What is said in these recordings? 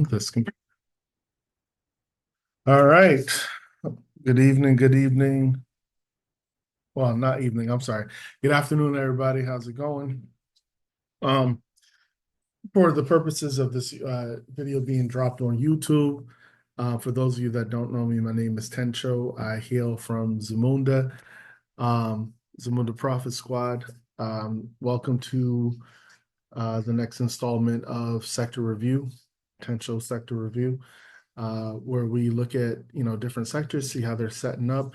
This can... All right. Good evening. Good evening. Well, not evening. I'm sorry. Good afternoon, everybody. How's it going? Um, for the purposes of this video being dropped on YouTube, for those of you that don't know me, my name is Tensho. I hail from Zamunda, Zamunda Profit Squad. Welcome to the next installment of Sector Review, Tensho Sector Review. Where we look at different sectors, see how they're setting up.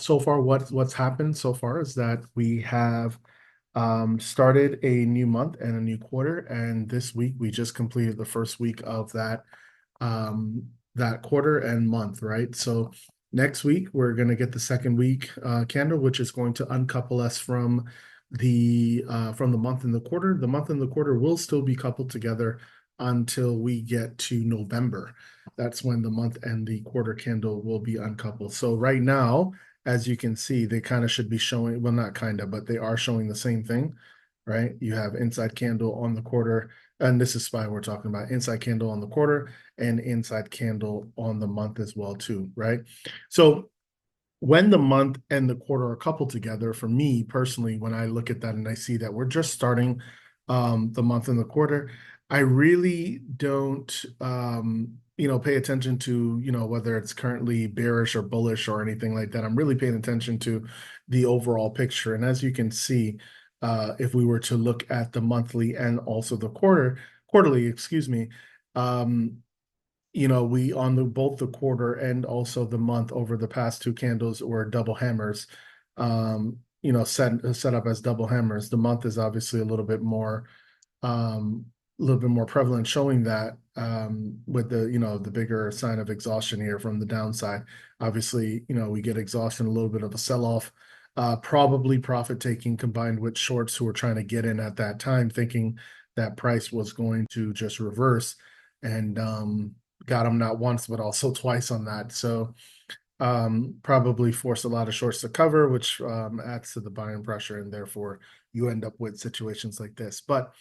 So far, what's happened so far is that we have started a new month and a new quarter, and this week we just completed the first week of that quarter and month, right? So next week we're going to get the second week candle, which is going to uncouple us from the month and the quarter. The month and the quarter will still be coupled together until we get to November. That's when the month and the quarter candle will be uncoupled. So right now, as you can see, they kind of should be showing, well, not kind of, but they are showing the same thing, right? You have inside candle on the quarter, and this is SPY we're talking about, inside candle on the quarter and inside candle on the month as well too, right? So when the month and the quarter are coupled together, for me personally, when I look at that and I see that we're just starting the month and the quarter, I really don't pay attention to whether it's currently bearish or bullish or anything like that. I'm really paying attention to the overall picture. And as you can see, if we were to look at the monthly and also the quarterly, excuse me, we on both the quarter and also the month over the past two candles were double hammers, set up as double hammers. The month is obviously a little bit more prevalent, showing that with the bigger sign of exhaustion here from the downside. Obviously, we get exhaustion, a little bit of a sell-off, probably profit taking combined with shorts who were trying to get in at that time, thinking that price was going to just reverse, and got them not once but also twice on that. So probably forced a lot of shorts to cover, which adds to the buying pressure, and therefore you end up with situations like this. But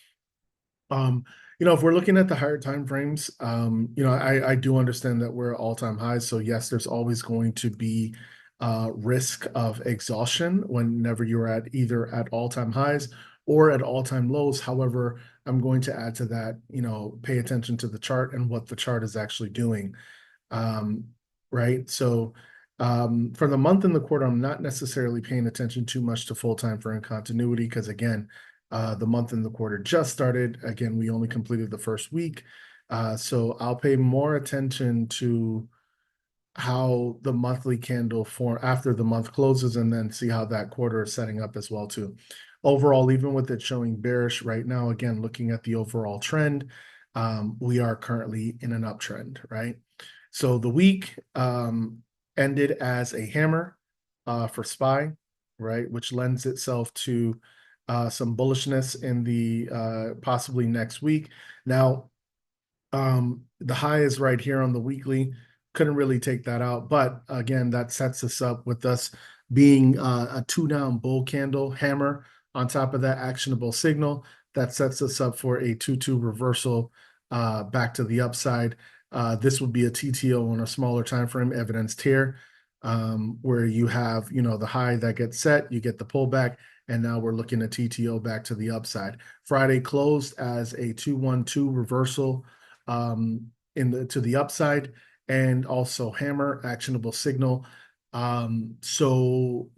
if we're looking at the higher time frames, I do understand that we're all-time highs. So yes, there's always going to be risk of exhaustion whenever you're at either at all-time highs or at all-time lows. However, I'm going to add to that, pay attention to the chart and what the chart is actually doing. Right. So for the month and the quarter, I'm not necessarily paying attention too much to full time frame continuity because, again, the month and the quarter just started. Again, we only completed the first week. So I'll pay more attention to how the monthly candle form after the month closes, and then see how that quarter is setting up as well too. Overall, even with it showing bearish right now, again, looking at the overall trend, we are currently in an uptrend, right? So the week ended as a hammer for SPY, right, which lends itself to some bullishness in the possibly next week. Now, the high is right here on the weekly. Couldn't really take that out, but again, that sets us up with us being a two-down bull candle hammer on top of that actionable signal. That sets us up for a 2-2 reversal back to the upside. This would be a TTO on a smaller time frame, evidenced here, where you have the high that gets set, you get the pullback, and now we're looking at TTO back to the upside. Friday closed as a 2-1-2 reversal to the upside, and also hammer actionable signal. So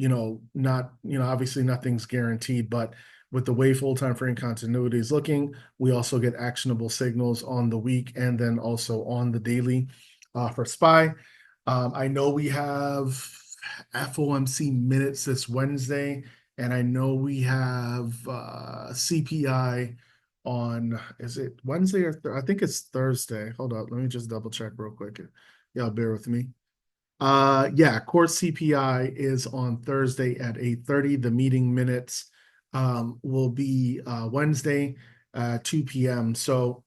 not obviously nothing's guaranteed, but with the way full time frame continuity is looking, we also get actionable signals on the week and then also on the daily for SPY. I know we have FOMC minutes this Wednesday, and I know we have CPI on, is it Wednesday or I think it's Thursday. Hold up, let me just double check real quick. Y'all bear with me. Yeah, core CPI is on Thursday at 8:30. The meeting minutes will be Wednesday 2 p.m. So,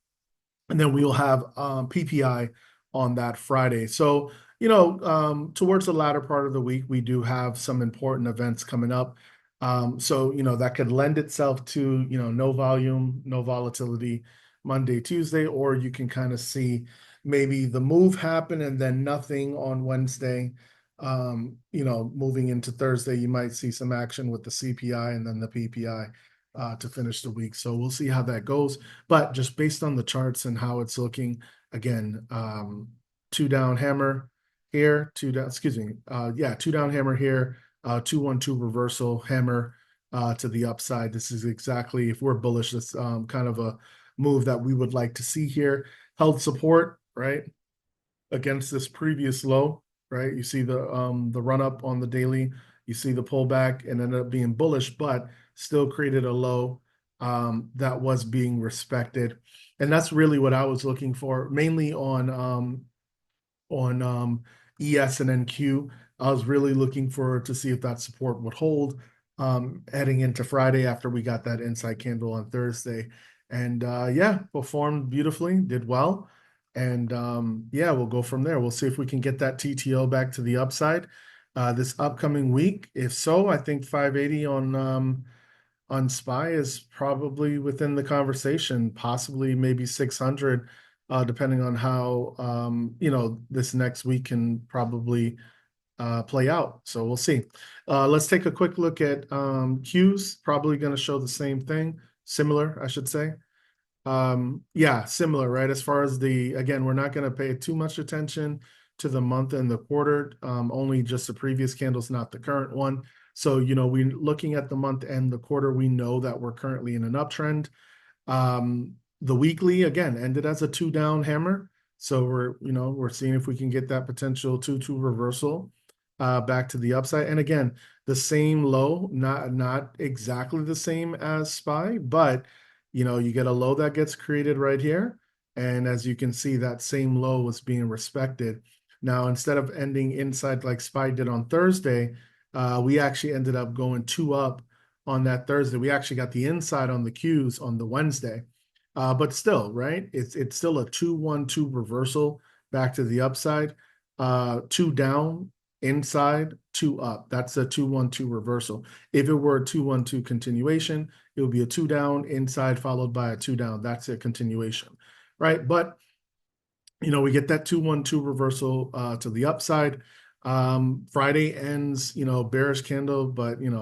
and then we'll have PPI on that Friday. So, towards the latter part of the week, we do have some important events coming up. So, that could lend itself to, no volume, no volatility, Monday, Tuesday, or you can kind of see maybe the move happen and then nothing on Wednesday. Moving into Thursday, you might see some action with the CPI and then the PPI to finish the week. So we'll see how that goes. But just based on the charts and how it's looking, again, two down hammer here, two down, excuse me, two down hammer here, 2-1-2 reversal hammer to the upside. This is exactly, if we're bullish, this kind of a move that we would like to see here. Held support, right, against this previous low, right? You see the run up on the daily, you see the pullback and ended up being bullish, but still created a low that was being respected. And that's really what I was looking for, mainly ES and NQ. I was really looking for to see if that support would hold heading into Friday after we got that inside candle on Thursday. And performed beautifully, did well. And we'll go from there. We'll see if we can get that TTO back to the upside this upcoming week. If so, I think 580 on SPY is probably within the conversation, possibly maybe 600, depending on how this next week can probably play out. So we'll see. Let's take a quick look at Qs. Probably going to show the same thing, similar, I should say. Similar, right? As far as again, we're not going to pay too much attention to the month and the quarter, only just the previous candles, not the current one. So, we looking at the month and the quarter, we know that we're currently in an uptrend. The weekly, again, ended as a 2-down hammer. So we're seeing if we can get that potential 2-2 reversal back to the upside. And again, the same low, not exactly the same as SPY, but you get a low that gets created right here. And as you can see, that same low was being respected. Now, instead of ending inside like SPY did on Thursday, we actually ended up going 2 up on that Thursday. We actually got the inside on the Qs on the Wednesday. But still, right? It's still a 2-1-2 reversal back to the upside. 2 down, inside, 2 up. That's a 2-1-2 reversal. If it were a 2-1-2 continuation, it would be a 2 down, inside, followed by a 2 down. That's a continuation, right? But we get that 2-1-2 reversal to the upside. Friday ends, bearish candle, but it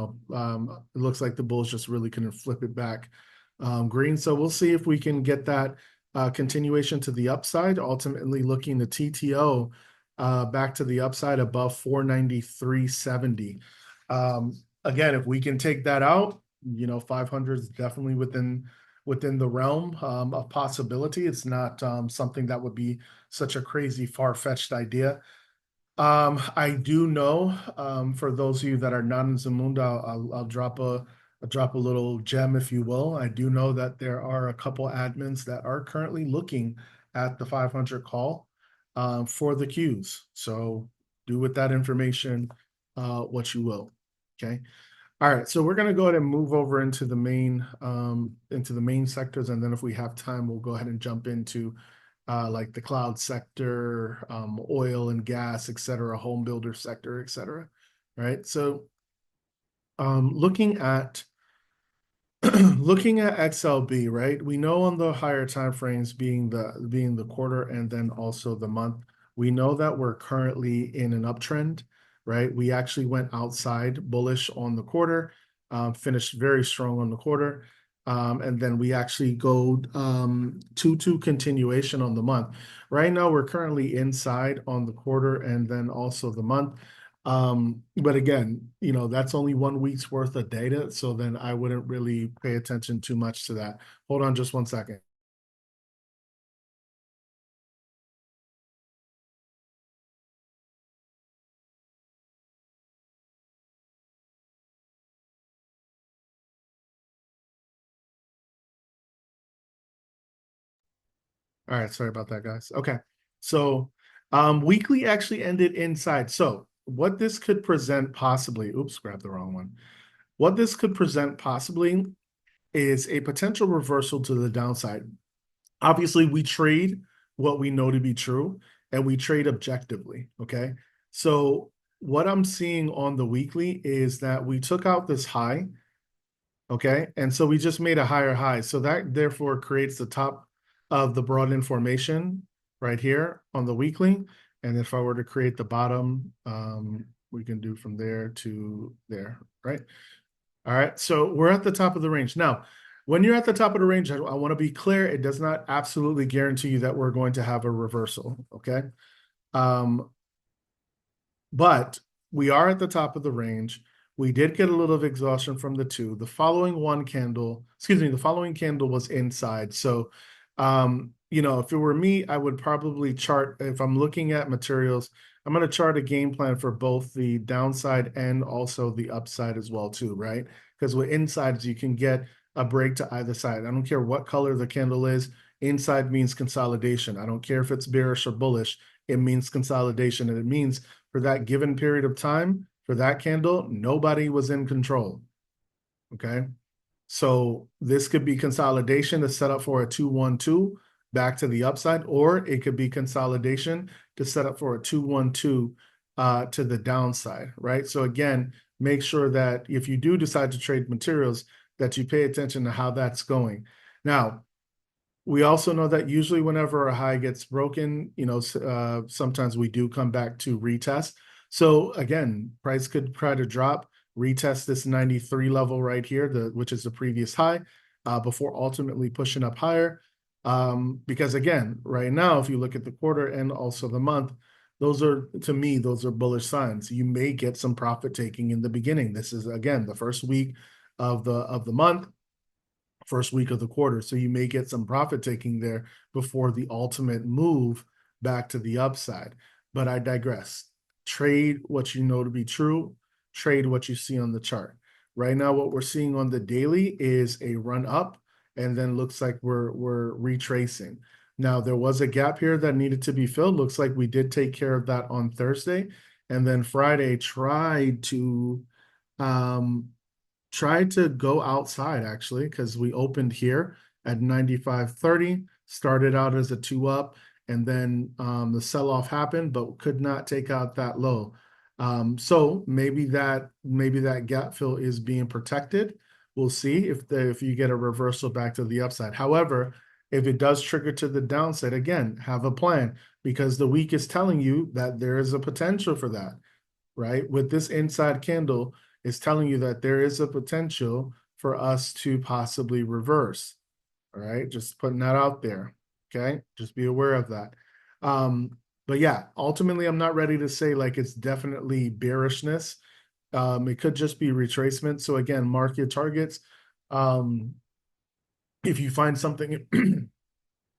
looks like the bulls just really couldn't flip it back green. So we'll see if we can get that continuation to the upside, ultimately looking to TTO back to the upside above 493.70. Again, if we can take that out, 500 is definitely within the realm of possibility. It's not something that would be such a crazy far-fetched idea. I do know, for those of you that are not in Zamunda, I'll drop a little gem, if you will. I do know that there are a couple admins that are currently looking at the 500 call for the Qs. So do with that information what you will. Okay. All right. So we're going to go ahead and move over into the main sectors, and then if we have time, we'll go ahead and jump into like the cloud sector, oil and gas, et cetera, home builder sector, et cetera. Right. So looking at XLB, right? We know on the higher time frames being the quarter and then also the month, we know that we're currently in an uptrend, right? We actually went outside bullish on the quarter, finished very strong on the quarter. And then we actually go 2-2 continuation on the month. Right now, we're currently inside on the quarter and then also the month. But again, that's only 1 week's worth of data. So then I wouldn't really pay attention too much to that. Hold on just 1 second. All right, sorry about that, guys. Okay, so weekly actually ended inside. So what this could present possibly, oops, grabbed the wrong one. What this could present possibly is a potential reversal to the downside. Obviously, we trade what we know to be true, and we trade objectively, okay? So what I'm seeing on the weekly is that we took out this high, okay? And so we just made a higher high. So that therefore creates the top of the broad information right here on the weekly. And if I were to create the bottom, we can do from there to there, right? All right, so we're at the top of the range. Now, when you're at the top of the range, I want to be clear, it does not absolutely guarantee you that we're going to have a reversal, okay? Um, but we are at the top of the range. We did get a little of exhaustion from the two. The following one candle, excuse me, the following candle was inside. So, if it were me, I would probably chart, if I'm looking at materials, I'm going to chart a game plan for both the downside and also the upside as well too, right? Because with insides, you can get a break to either side. I don't care what color the candle is. Inside means consolidation. I don't care if it's bearish or bullish. It means consolidation, and it means for that given period of time, for that candle, nobody was in control. Okay. So this could be consolidation to set up for a 2-1-2 back to the upside, or it could be consolidation to set up for a 2-1-2 to the downside, right? So again, make sure that if you do decide to trade materials, that you pay attention to how that's going. Now, we also know that usually whenever a high gets broken, sometimes we do come back to retest. So again, price could try to drop, retest this 93 level right here, which is the previous high, before ultimately pushing up higher. Because again, right now, if you look at the quarter and also the month, to me, those are bullish signs. You may get some profit taking in the beginning. This is again the first week of the month, first week of the quarter. So you may get some profit taking there before the ultimate move back to the upside. But I digress. Trade what you know to be true, trade what you see on the chart. Right now, what we're seeing on the daily is a run up, and then looks like we're retracing. Now, there was a gap here that needed to be filled. Looks like we did take care of that on Thursday. And then Friday tried to go outside actually, because we opened here at 95.30, started out as a two up, and then the sell-off happened, but could not take out that low. So maybe that gap fill is being protected. We'll see if you get a reversal back to the upside. However, if it does trigger to the downside, again, have a plan, because the week is telling you that there is a potential for that, right? With this inside candle, is telling you that there is a potential for us to possibly reverse. All right, just putting that out there. Okay, just be aware of that. But yeah, ultimately, I'm not ready to say like it's definitely bearishness. It could just be retracement. So again, mark your targets. If you find something,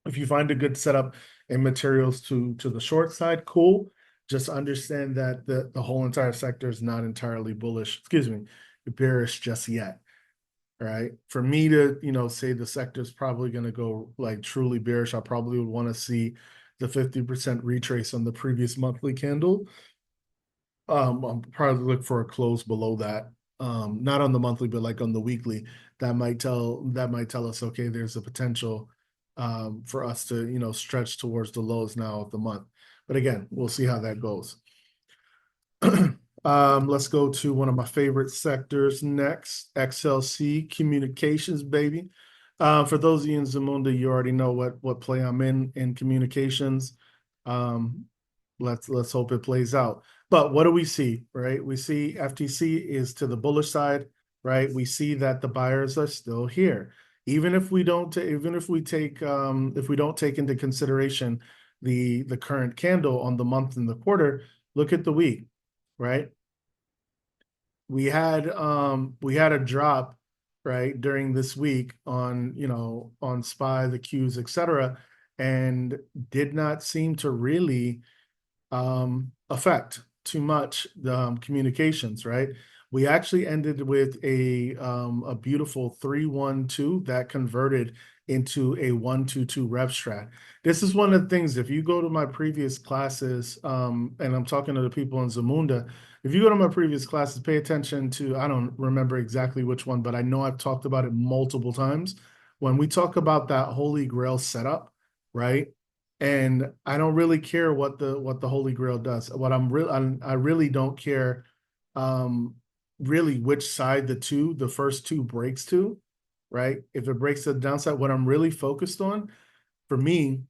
if you find a good setup and materials to the short side, cool. Just understand that the whole entire sector is not entirely bullish, excuse me, bearish just yet. Right. For me to, say the sector is probably going to go like truly bearish, I probably would want to see the 50% retrace on the previous monthly candle. I'll probably look for a close below that. Not on the monthly, but like on the weekly. That might tell us, okay, there's a potential for us to, stretch towards the lows now of the month. But again, we'll see how that goes. Let's go to one of my favorite sectors next, XLC communications, baby. For those of you in Zamunda, you already know what play I'm in communications. Let's hope it plays out. But what do we see, right? We see FTC is to the bullish side, right? We see that the buyers are still here. Even if we don't take into consideration the current candle on the month and the quarter, look at the week, right? We had a drop, right, during this week on on SPY, the Qs, etc., and did not seem to really affect too much the communications, right? We actually ended with a beautiful 3-1-2 that converted into a 1-2-2 rev strat. This is one of the things, if you go to my previous classes, and I'm talking to the people in Zamunda, if you go to my previous classes, pay attention to, I don't remember exactly which one, but I know I've talked about it multiple times. When we talk about that Holy Grail setup, right? And I don't really care what the Holy Grail does. I really don't care really which side the first two breaks to, right? If it breaks to the downside, what I'm really focused on for me,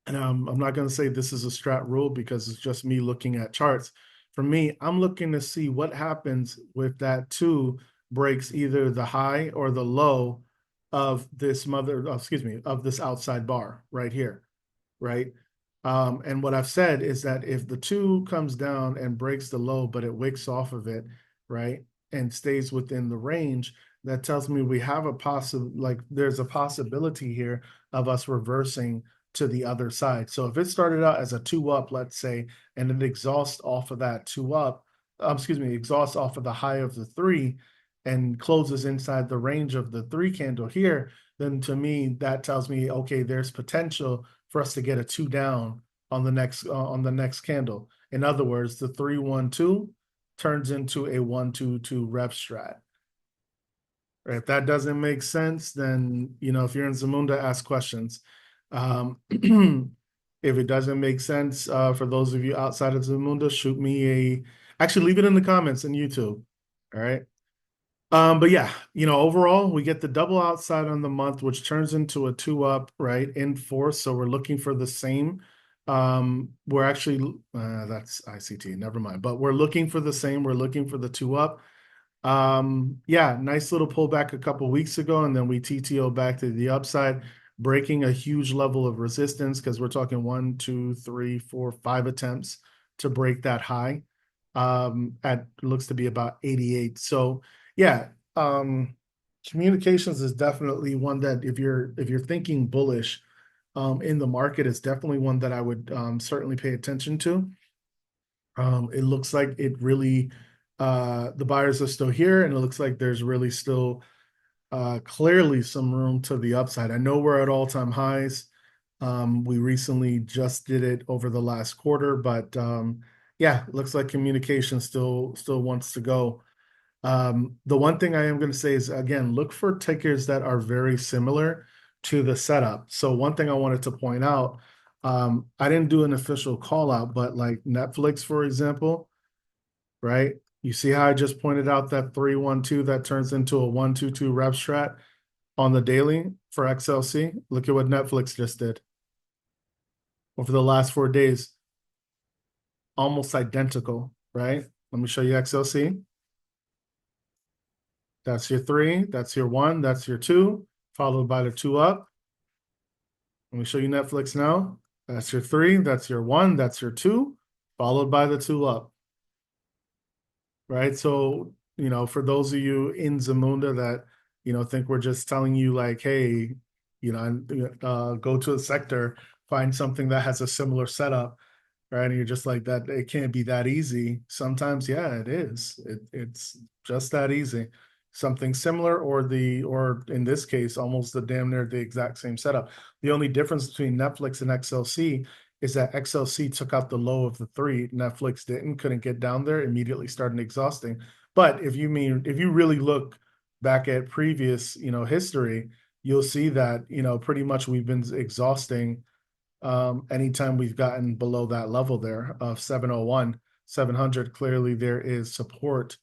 and I'm not going to say this is a strat rule because it's just me looking at charts. For me, I'm looking to see what happens with that two breaks either the high or the low of this excuse me, of this outside bar right here, right? And what I've said is that if the two comes down and breaks the low, but it wicks off of it, right, and stays within the range, that tells me we have a there's a possibility here of us reversing to the other side. So if it started out as a two up, let's say, and it exhausts off of that two up, excuse me, exhausts off of the high of the three and closes inside the range of the three candle here, then to me that tells me okay, there's potential for us to get a two down on the next candle. In other words, the 3-1-2 turns into a 1-2-2 rep strat. If that doesn't make sense, then if you're in Zamunda, ask questions. If it doesn't make sense, for those of you outside of Zamunda, shoot me actually leave it in the comments in YouTube. All right. But yeah, overall, we get the double outside on the month, which turns into a two up, right, in force. So we're looking for the same. We're actually, that's ICT, never mind. But we're looking for the same. We're looking for the two up. Yeah, nice little pullback a couple weeks ago, and then we TTO back to the upside, breaking a huge level of resistance because we're talking 1, 2, 3, 4, 5 attempts to break that high. At looks to be about 88. So yeah, communications is definitely one that if you're thinking bullish in the market, is definitely one that I would certainly pay attention to. It looks like it really the buyers are still here, and it looks like there's really still clearly some room to the upside. I know we're at all-time highs. We recently just did it over the last quarter, but yeah, looks like communication still wants to go. The one thing I am going to say is, again, look for tickers that are very similar to the setup. So one thing I wanted to point out, I didn't do an official call out, but like Netflix, for example, right? You see how I just pointed out that 3-1-2 that turns into a 1-2-2 rep strat on the daily for XLC? Look at what Netflix just did over the last 4 days. Almost identical, right? Let me show you XLC. That's your three, that's your one, that's your two, followed by the two up. Let me show you Netflix now. That's your three, that's your one, that's your two, followed by the two up. Right? So, for those of you in Zamunda that, think we're just telling you like, hey, go to a sector, find something that has a similar setup, right? And you're just like that, it can't be that easy. Sometimes, yeah, it is. It's just that easy. Something similar, or in this case, almost the damn near the exact same setup. The only difference between Netflix and XLC is that XLC took out the low of the three. Netflix didn't, couldn't get down there, immediately started exhausting. But if you really look back at previous, history, you'll see that, pretty much we've been exhausting anytime we've gotten below that level there of 701, 700. Clearly there is support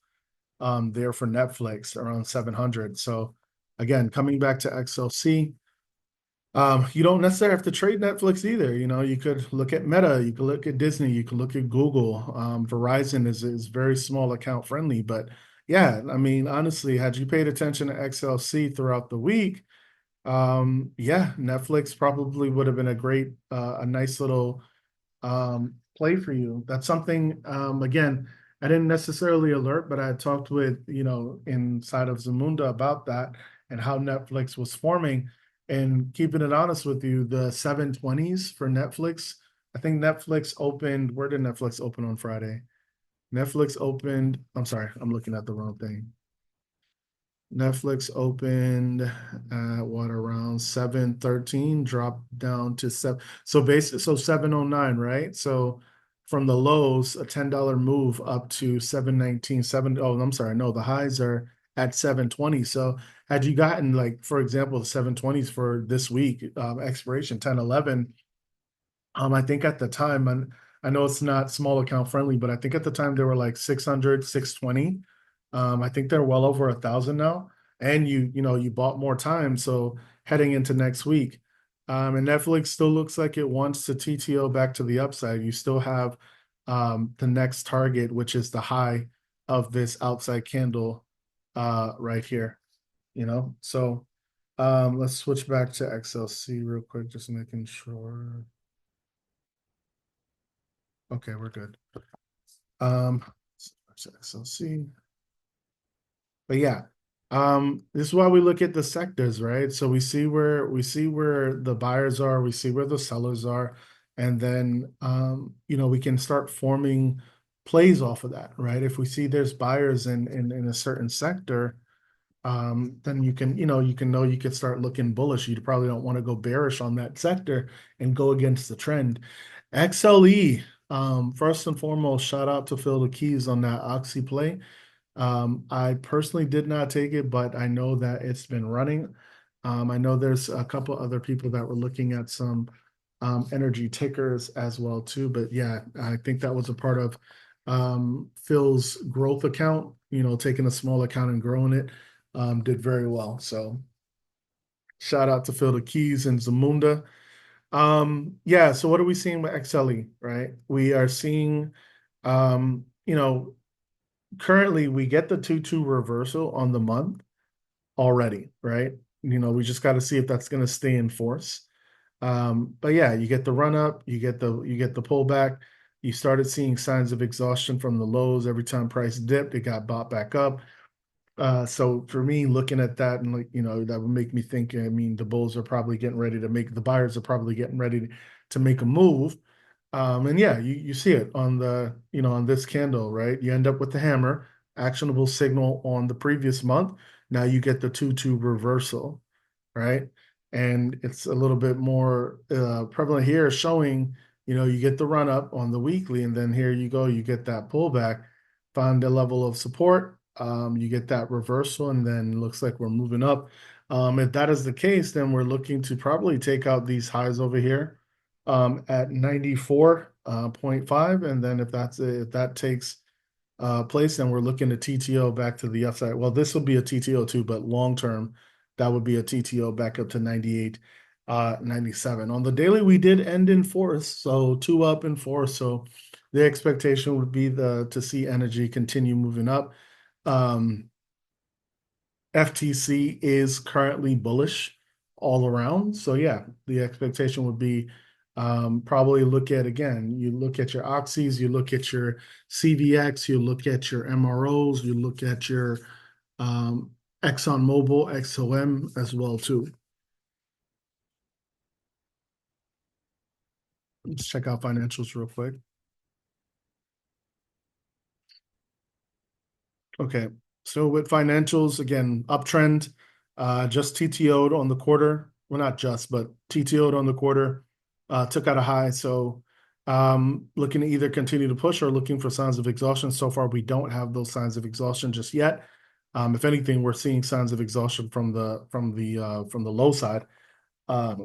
there for Netflix around 700. So again, coming back to XLC, you don't necessarily have to trade Netflix either. You could look at Meta, you could look at Disney, you could look at Google. Verizon is very small account friendly, but yeah, I mean, honestly, had you paid attention to XLC throughout the week, yeah, Netflix probably would have been a nice little play for you. That's something, again, I didn't necessarily alert, but I had talked with, inside of Zamunda about that and how Netflix was forming. And keeping it honest with you, the 720s for Netflix, I think Netflix opened, where did Netflix open on Friday? Netflix opened, I'm sorry, I'm looking at the wrong thing. Netflix opened at what, around 713, dropped down to seven. So basically, so 709, right? So from the lows, a $10 move up to 719, oh, I'm sorry, no, the highs are at 720. So had you gotten, like, for example, the 720s for this week, expiration 1011, I think at the time, and I know it's not small account friendly, but I think at the time they were like 600, 620. I think they're well over 1,000 now. And you bought more time. So heading into next week, And Netflix still looks like it wants to TTO back to the upside. You still have the next target, which is the high of this outside candle right here, you know? So let's switch back to XLC real quick, just making sure. Okay, we're good. XLC. But yeah, this is why we look at the sectors, right? So we see where the buyers are, we see where the sellers are, and then we can start forming plays off of that, right? If we see there's buyers in a certain sector, then you can you can start looking bullish. You probably don't want to go bearish on that sector and go against the trend. XLE, first and foremost, shout out to Phil the Keys on that Oxy play. I personally did not take it, but I know that it's been running. I know there's a couple other people that were looking at some energy tickers as well too. But yeah, I think that was a part of Phil's growth account. Taking a small account and growing it did very well. So shout out to Phil the Keys and Zamunda. Yeah. So what are we seeing with XLE? Right, we are seeing currently we get the 2-2 reversal on the month already, right? We just got to see if that's going to stay in force. But yeah, you get the run up, you get the pullback. You started seeing signs of exhaustion from the lows. Every time price dipped, it got bought back up. So for me, looking at that and that would make me think, I mean, the buyers are probably getting ready to make a move. And yeah, you see it on this candle, right? You end up with the hammer, actionable signal on the previous month. Now you get the 2-2 reversal, right? And it's a little bit more prevalent here, showing, you get the run up on the weekly, and then here you go, you get that pullback, find a level of support, you get that reversal, and then looks like we're moving up. If that is the case, then we're looking to probably take out these highs over here at 94.5. And then if that takes place, then we're looking at TTO back to the upside. Well, this will be a TTO too, but long term, that would be a TTO back up to 98, 97. On the daily, we did end in force, so two up in force. So the expectation would be to see energy continue moving up. Um, FTC is currently bullish all around. So yeah, the expectation would be probably you look at your Oxys, you look at your CVX, you look at your MROs, you look at your um, ExxonMobil, XOM as well too. Let's check out financials real quick. Okay. So with financials, again, uptrend, just TTO'd on the quarter. Well, not just, but TTO'd on the quarter, took out a high. So looking to either continue to push or looking for signs of exhaustion. So far, we don't have those signs of exhaustion just yet. If anything, we're seeing signs of exhaustion from the low side.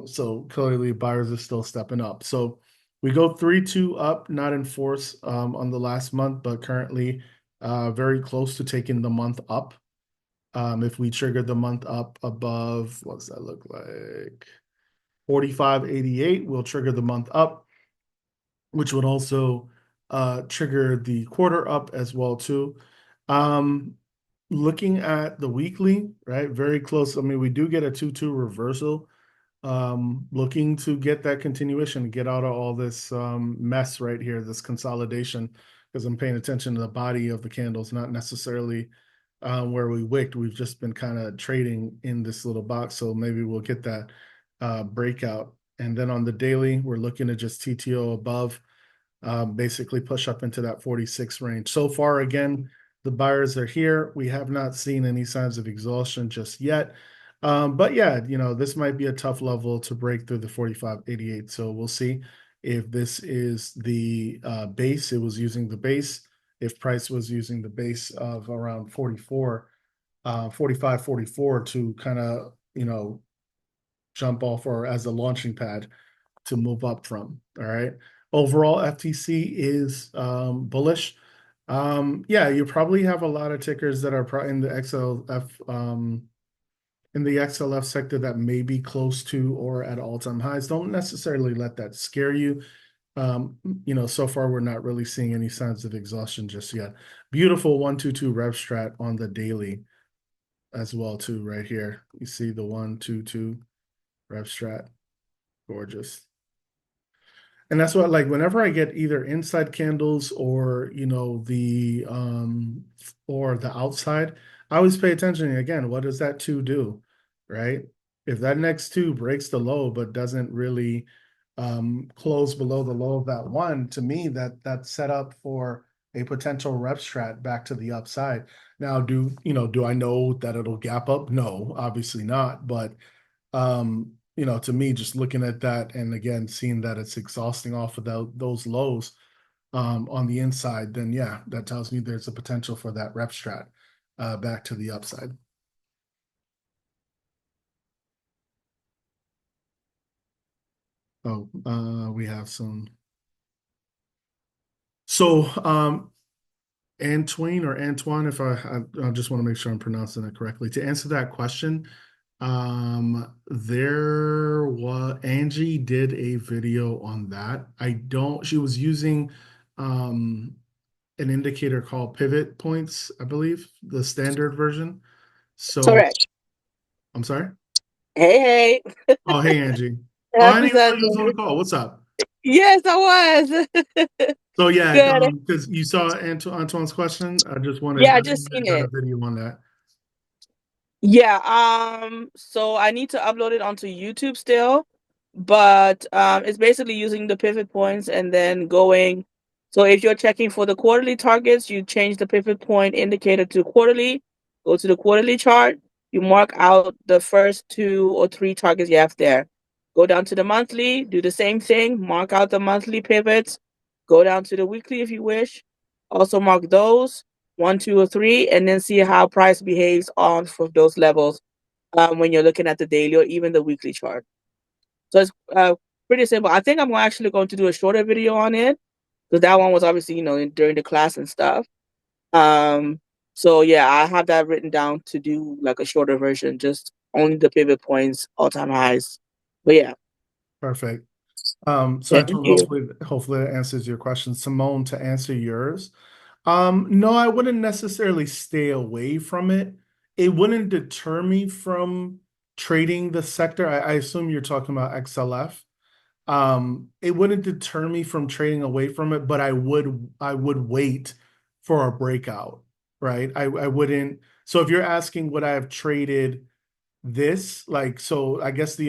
So clearly buyers are still stepping up. So we go 3-2 up, not in force on the last month, but currently very close to taking the month up. If we trigger the month up above, what does that look like? 45.88, we'll trigger the month up, which would also trigger the quarter up as well too. Um, Looking at the weekly, right? Very close. I mean, we do get a 2-2 reversal. Looking to get that continuation, get out of all this mess right here, this consolidation, because I'm paying attention to the body of the candles, not necessarily where we wicked. We've just been kind of trading in this little box, so maybe we'll get that breakout. And then on the daily, we're looking at just TTO above, basically push up into that 46 range. So far, again, the buyers are here. We have not seen any signs of exhaustion just yet. But yeah, this might be a tough level to break through the 45.88. So we'll see if this is the base. It was using the base. If price was using the base of around 44, 45, 44 to kind of, jump off or as a launching pad to move up from. All right. Overall, FTC is bullish. Yeah, you probably have a lot of tickers that are in the XLF in the XLF sector that may be close to or at all-time highs. Don't necessarily let that scare you. So far we're not really seeing any signs of exhaustion just yet. Beautiful 122 rev strat on the daily as well too, right here. You see the 122 rev strat, gorgeous. And that's what, like, whenever I get either inside candles or or the outside, I always pay attention again. What does that two do, right? If that next two breaks the low but doesn't really close below the low of that one, to me that's set up for a potential rep strat back to the upside. Now, do I know that it'll gap up? No, obviously not. But to me, just looking at that and again seeing that it's exhausting off of those lows on the inside, then yeah, that tells me there's a potential for that rep strat back to the upside. Oh, we have some. So, Antoine or Antoine, if I just want to make sure I'm pronouncing it correctly. To answer that question, there was Angie did a video on that. She was using an indicator called pivot points, I believe, the standard version. So Correct. I'm sorry. Hey, hey. Oh, hey Angie. Oh, I Happy didn't even know you was on the Sunday. call. What's up? Yes, I was. So yeah, Good. because you saw Antoine's question, Yeah, I I didn't just know you seen got a it. video on that. Yeah, so I need to upload it onto YouTube still, but it's basically using the pivot points and then going. So if you're checking for the quarterly targets, you change the pivot point indicator to quarterly, go to the quarterly chart, you mark out the first two or three targets you have there. Go down to the monthly, do the same thing, mark out the monthly pivots, go down to the weekly if you wish, also mark those one, two, or three, and then see how price behaves on for those levels when you're looking at the daily or even the weekly chart. So it's pretty simple. I think I'm actually going to do a shorter video on it because that one was obviously during the class and stuff. Um, so yeah, I have that written down to do like a shorter version, just only the pivot points, all time highs. But yeah, Perfect. So thank Antoine, you. hopefully that answers your question. Simone, to answer yours. No, I wouldn't necessarily stay away from it. It wouldn't deter me from trading the sector. I assume you're talking about XLF. It wouldn't deter me from trading away from it, but I would wait for a breakout, right? I wouldn't. So if you're asking would I have traded this, like, so I guess the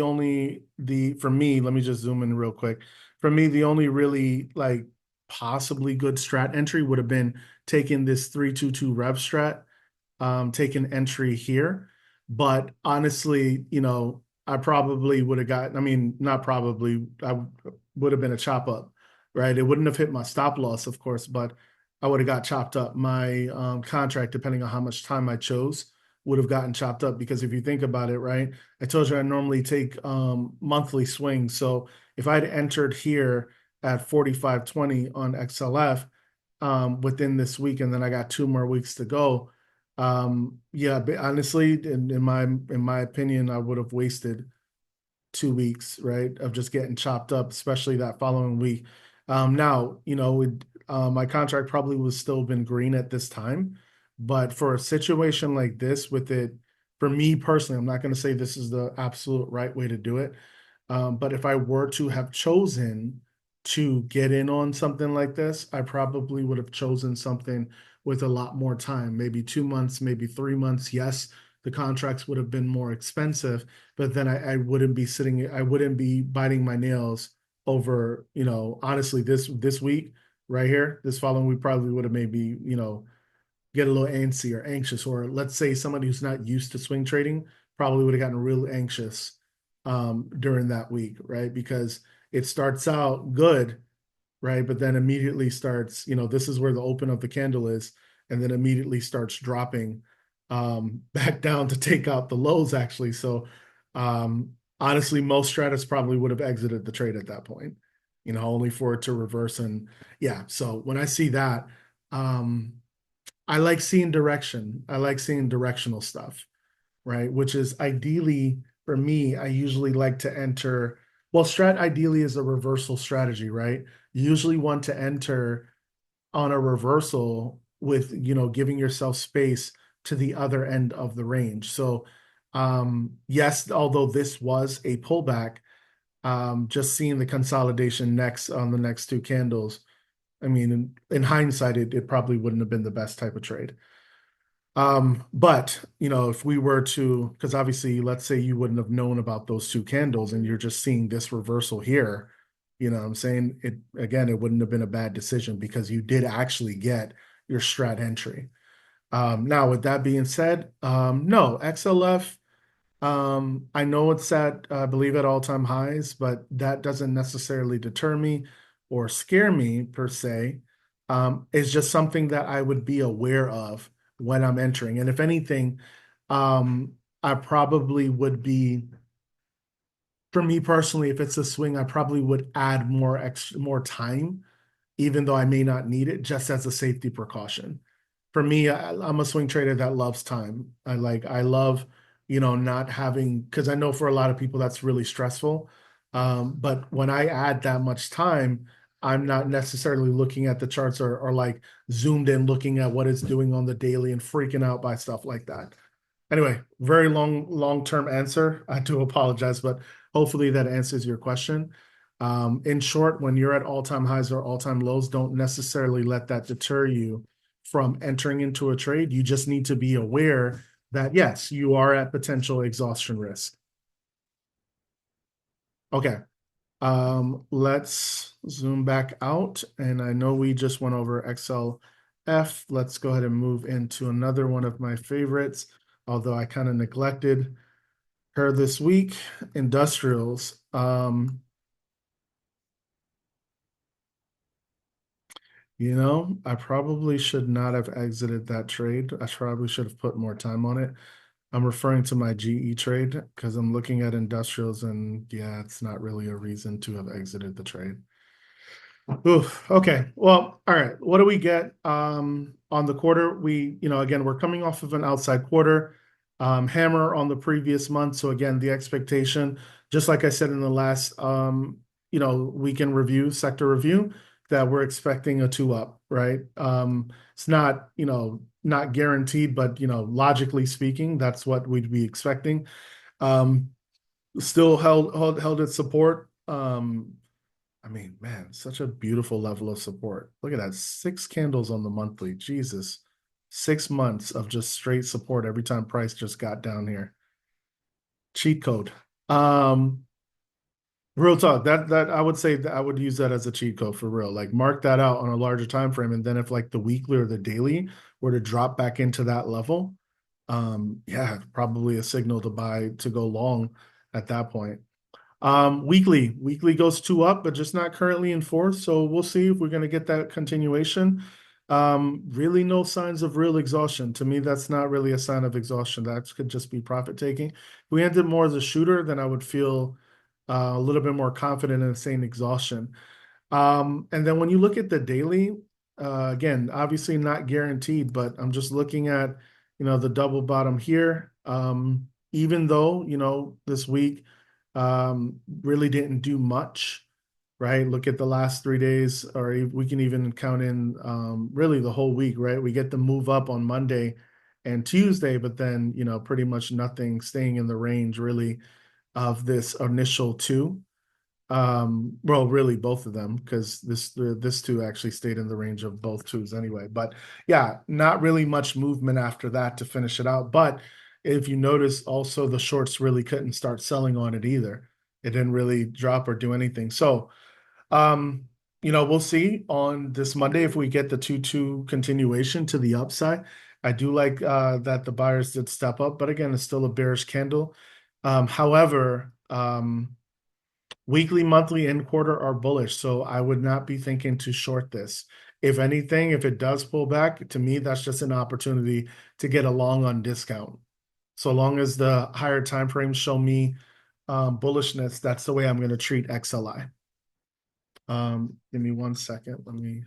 for me, let me just zoom in real quick. For me, the only really like possibly good strat entry would have been taking this 322 rev strat, take an entry here. But honestly, I probably would have got, I mean, not probably, I would have been a chop up, right? It wouldn't have hit my stop loss, of course, but I would have got chopped up. My contract, depending on how much time I chose, would have gotten chopped up because if you think about it, right? I told you I normally take monthly swings. So if I'd entered here at 45.20 on XLF within this week, and then I got 2 more weeks to go, yeah, but honestly, in my opinion, I would have wasted 2 weeks, right, of just getting chopped up, especially that following week. Now, my contract probably would still been green at this time, but for a situation like this, with it, for me personally, I'm not going to say this is the absolute right way to do it. But if I were to have chosen to get in on something like this, I probably would have chosen something with a lot more time, maybe 2 months, maybe 3 months. Yes, the contracts would have been more expensive, but then I wouldn't be I wouldn't be biting my nails over, honestly, this week right here, this following week probably would have made me, get a little antsy or anxious, or let's say somebody who's not used to swing trading probably would have gotten real anxious during that week, right? Because it starts out good, right? But then immediately starts, this is where the open of the candle is, and then immediately starts dropping back down to take out the lows, actually. So honestly, most strategists probably would have exited the trade at that point, only for it to reverse. And yeah, so when I see that, I like seeing direction. I like seeing directional stuff. right? Which is ideally for me, I usually like to enter. Well, strat ideally is a reversal strategy, right? You usually want to enter on a reversal with, giving yourself space to the other end of the range. So, yes, although this was a pullback, just seeing the consolidation next on the next two candles, I mean, in hindsight, it probably wouldn't have been the best type of trade. But if we were to, because obviously, let's say you wouldn't have known about those two candles and you're just seeing this reversal here, what I'm saying, it again, it wouldn't have been a bad decision because you did actually get your strat entry. Now, with that being said, no, XLF, I know it's at, I believe, at all-time highs, but that doesn't necessarily deter me or scare me per se. It's just something that I would be aware of when I'm entering. And if anything, um, I probably would be, for me personally, if it's a swing, I probably would add more time, even though I may not need it, just as a safety precaution. For me, I'm a swing trader that loves time. I love, not having, because I know for a lot of people that's really stressful. But when I add that much time, I'm not necessarily looking at the charts or like zoomed in looking at what it's doing on the daily and freaking out by stuff like that. Anyway, very long-term answer. I do apologize, but hopefully that answers your question. In short, when you're at all-time highs or all-time lows, don't necessarily let that deter you from entering into a trade. You just need to be aware that yes, you are at potential exhaustion risk. Okay. Let's zoom back out. And I know we just went over XLF. Let's go ahead and move into another one of my favorites, although I kind of neglected her this week, industrials. I probably should not have exited that trade. I probably should have put more time on it. I'm referring to my GE trade because I'm looking at industrials and yeah, it's not really a reason to have exited the trade. Oof. Okay. Well, all right. What do we get on the quarter? Again, we're coming off of an outside quarter, hammer on the previous month. So again, the expectation, just like I said in the last weekend review, sector review, that we're expecting a two up, right? It's not, not guaranteed, but logically speaking, that's what we'd be expecting. Um, Still held its support. I mean, man, such a beautiful level of support. Look at that. Six candles on the monthly. Jesus. 6 months of just straight support every time price just got down here. Cheat code. Um, Real talk. That I would say that I would use that as a cheat code for real. Like mark that out on a larger time frame. And then if like the weekly or the daily were to drop back into that level, yeah, probably a signal to buy to go long at that point. Weekly goes two up, but just not currently in fourth. So we'll see if we're going to get that continuation. Really no signs of real exhaustion. To me, that's not really a sign of exhaustion. That could just be profit taking. If we ended more as a shooter, then I would feel a little bit more confident in saying exhaustion. And then when you look at the daily, again, obviously not guaranteed, but I'm just looking at, the double bottom here. Even though, this week really didn't do much, right? Look at the last 3 days, or we can even count in really the whole week, right? We get the move up on Monday and Tuesday, but then, pretty much nothing staying in the range really of this initial two. Well, really both of them, because this two actually stayed in the range of both twos anyway. But yeah, not really much movement after that to finish it out. But if you notice, also the shorts really couldn't start selling on it either. It didn't really drop or do anything. So um, we'll see on this Monday if we get the 2-2 continuation to the upside. I do like that the buyers did step up, but again, it's still a bearish candle. However, weekly, monthly, and quarter are bullish, so I would not be thinking to short this. If anything, if it does pull back, to me, that's just an opportunity to get a long on discount. So long as the higher time frames show me bullishness, that's the way I'm going to treat XLI. Give me 1 second. Let me.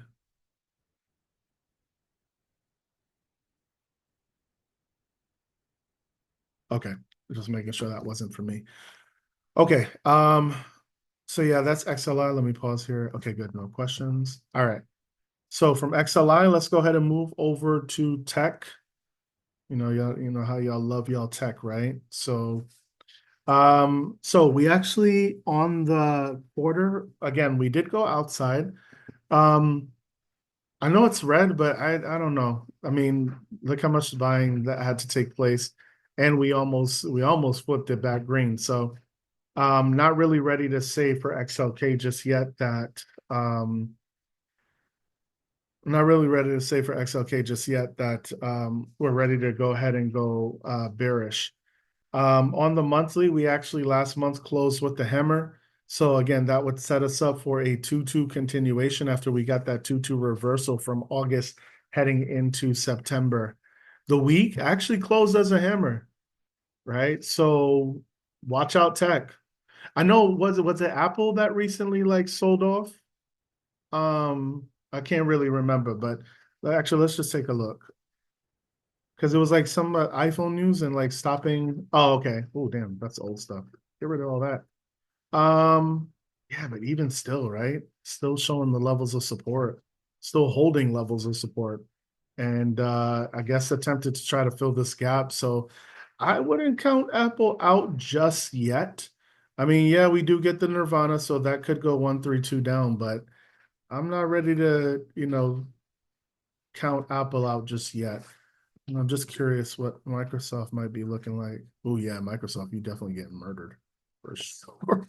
Okay, just making sure that wasn't for me. Okay, so yeah, that's XLI. Let me pause here. Okay, good. No questions. All right. So from XLI, let's go ahead and move over to tech. Y'all, you know how y'all love y'all tech, right? So we actually on the quarter again, we did go outside. Um, I know it's red, but I don't know. I mean, look how much buying that had to take place, and we almost flipped it back green. So not really ready to say for XLK just yet that not really ready to say for XLK just yet that we're ready to go ahead and go bearish. On the monthly, we actually last month closed with the hammer. So again, that would set us up for a 2-2 continuation after we got that 2-2 reversal from August heading into September. The week actually closed as a hammer, right? So watch out tech. I know was it Apple that recently like sold off? I can't really remember, but actually let's just take a look. Because it was like some iPhone news and like stopping. Oh, okay. Oh, damn, that's old stuff. Get rid of all that. Yeah, but even still, right? Still showing the levels of support, still holding levels of support. And I guess attempted to try to fill this gap. So I wouldn't count Apple out just yet. I mean, yeah, we do get the Nirvana, so that could go 132 down, but I'm not ready to, count Apple out just yet. I'm just curious what Microsoft might be looking like. Oh yeah, Microsoft, you definitely getting murdered for sure.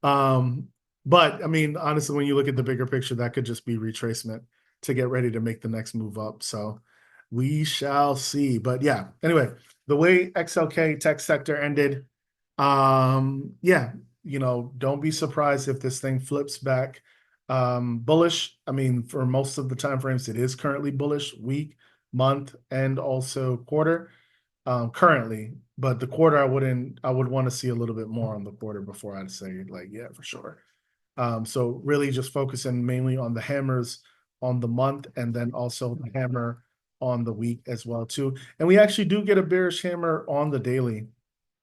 Um, but I mean, honestly, when you look at the bigger picture, that could just be retracement to get ready to make the next move up. So we shall see. But yeah, anyway, the way XLK tech sector ended, yeah, don't be surprised if this thing flips back bullish. I mean, for most of the time frames, it is currently bullish, week, month, and also quarter currently. But the quarter, I would want to see a little bit more on the quarter before I'd say like, yeah, for sure. So really just focusing mainly on the hammers on the month and then also the hammer on the week as well too. And we actually do get a bearish hammer on the daily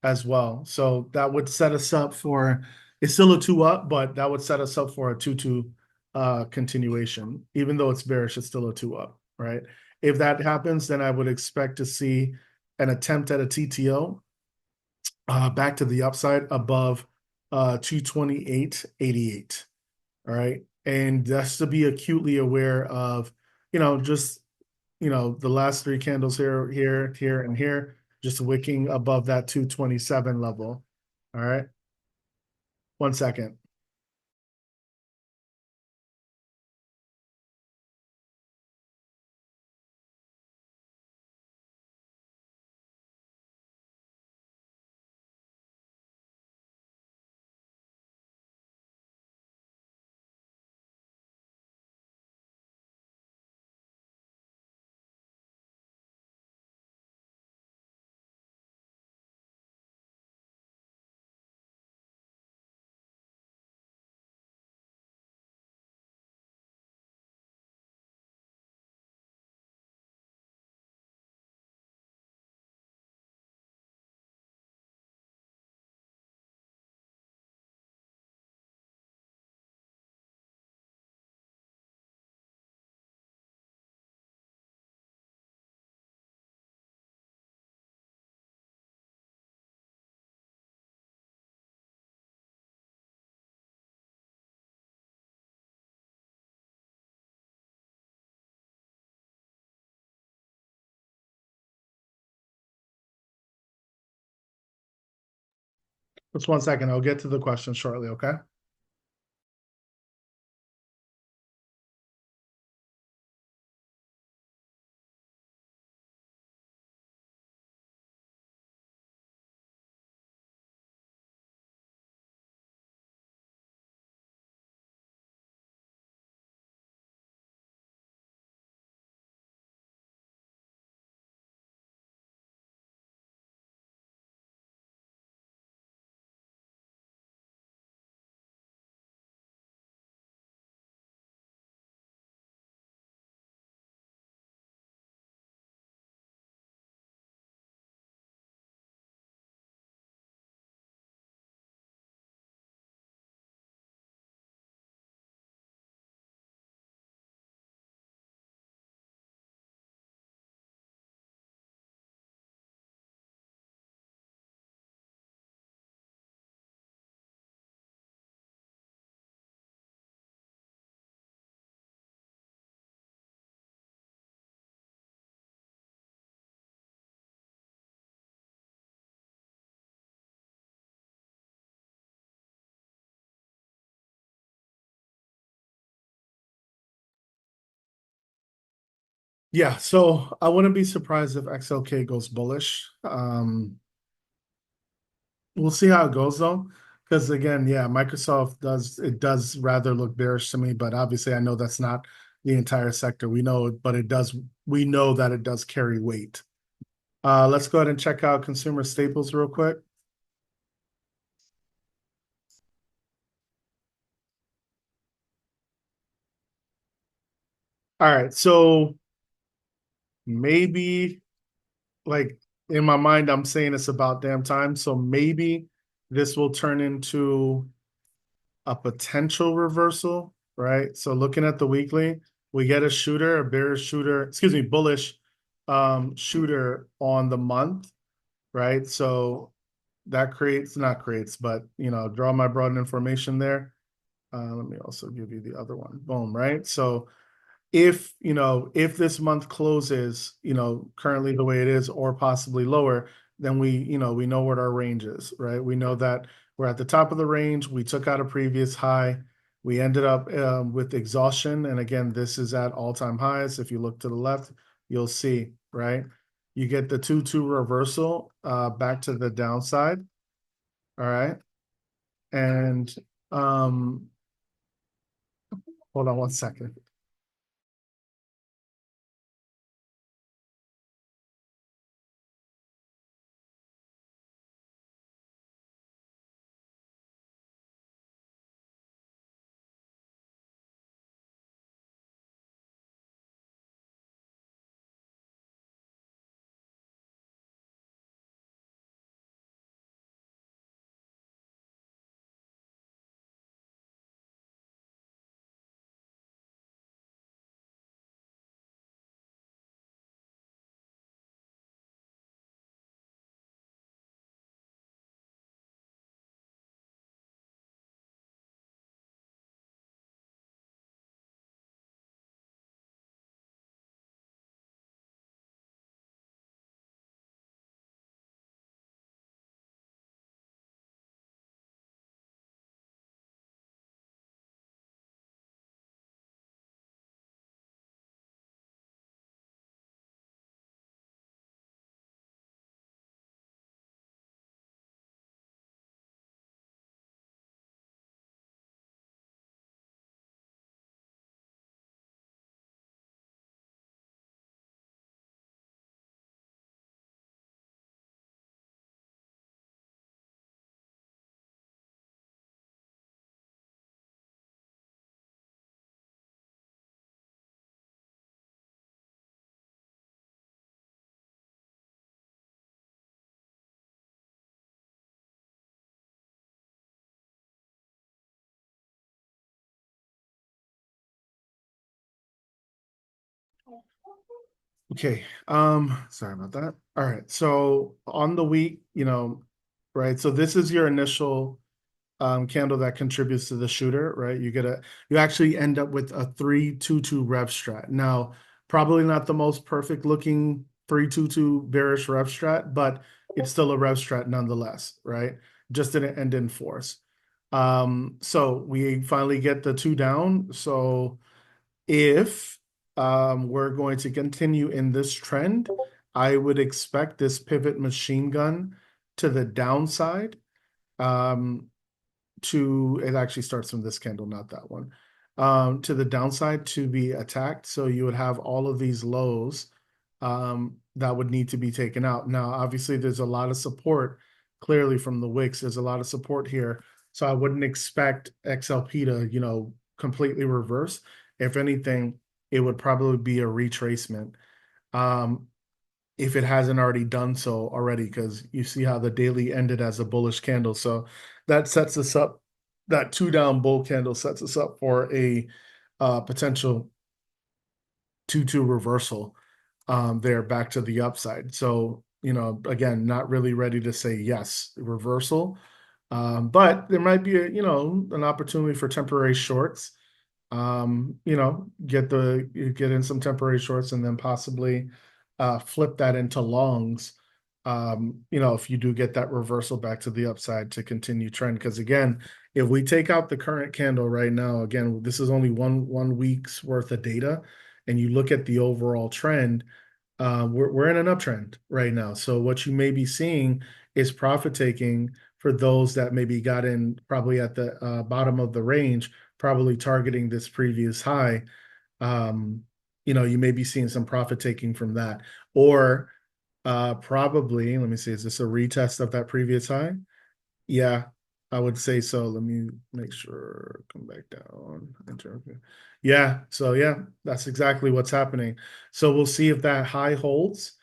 as well. So that would set us up for it's still a two up, but that would set us up for a 2-2 continuation. Even though it's bearish, it's still a two up, right? If that happens, then I would expect to see an attempt at a TTO back to the upside above 228.88. All right. And that's to be acutely aware of, just the last three candles here, here, here, and here, just wicking above that 227 level. All right. 1 second. Just 1 second. I'll get to the question shortly. Okay. Yeah, so I wouldn't be surprised if XLK goes bullish. We'll see how it goes though, because again, yeah, Microsoft does rather look bearish to me, but obviously I know that's not the entire sector. We know, but it does. We know that it does carry weight. Let's go ahead and check out consumer staples real quick. All right, so maybe like in my mind, I'm saying it's about damn time. So maybe this will turn into a potential reversal, right? So looking at the weekly, we get a shooter, a bearish shooter, excuse me, bullish shooter on the month, right? So that creates, not creates, but draw my broad information there. Let me also give you the other one. Boom, right? So if this month closes, currently the way it is or possibly lower, then we know what our range is, right? We know that we're at the top of the range. We took out a previous high. We ended up with exhaustion. And again, this is at all-time highs. If you look to the left, you'll see, right? You get the 2-2 reversal back to the downside. All right. And um, hold on one second. Okay. Sorry about that. All right. So on the week, right? So this is your initial candle that contributes to the shooter, right? You actually end up with a 3-2-2 rev strat. Now, probably not the most perfect looking 3-2-2 bearish rev strat, but it's still a rev strat nonetheless, right? Just didn't end in force. So we finally get the two down. So if we're going to continue in this trend, I would expect this pivot machine gun to the downside. Um, it actually starts from this candle, not that one. To the downside to be attacked. So you would have all of these lows that would need to be taken out. Now, obviously, there's a lot of support clearly from the wicks. There's a lot of support here. So I wouldn't expect XLP to, completely reverse. If anything, it would probably be a retracement. Um, if it hasn't already done so already, because you see how the daily ended as a bullish candle. So that sets us up, that two down bull candle sets us up for a potential 2-2 reversal there back to the upside. So, again, not really ready to say yes, reversal. But there might be an opportunity for temporary shorts. Get in some temporary shorts and then possibly flip that into longs. If you do get that reversal back to the upside to continue trend. Because again, if we take out the current candle right now, again, this is only one week's worth of data. and you look at the overall trend, we're in an uptrend right now. So what you may be seeing is profit taking for those that maybe got in probably at the bottom of the range, probably targeting this previous high. Um, you may be seeing some profit taking from that, or probably, let me see, is this a retest of that previous high? Yeah, I would say so. Let me make sure, come back down. Yeah, so yeah, that's exactly what's happening. So we'll see if that high holds,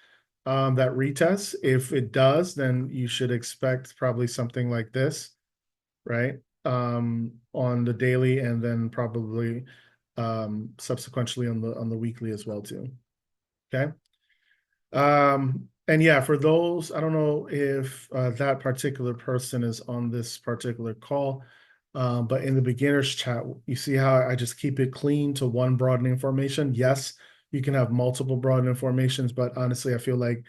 that retest. If it does, then you should expect probably something like this, right? On the daily, and then probably subsequently on the weekly as well too. Okay. And yeah, for those, I don't know if that particular person is on this particular call, but in the beginner's chat, you see how I just keep it clean to one broadening formation. Yes, you can have multiple broadening formations, but honestly, I feel like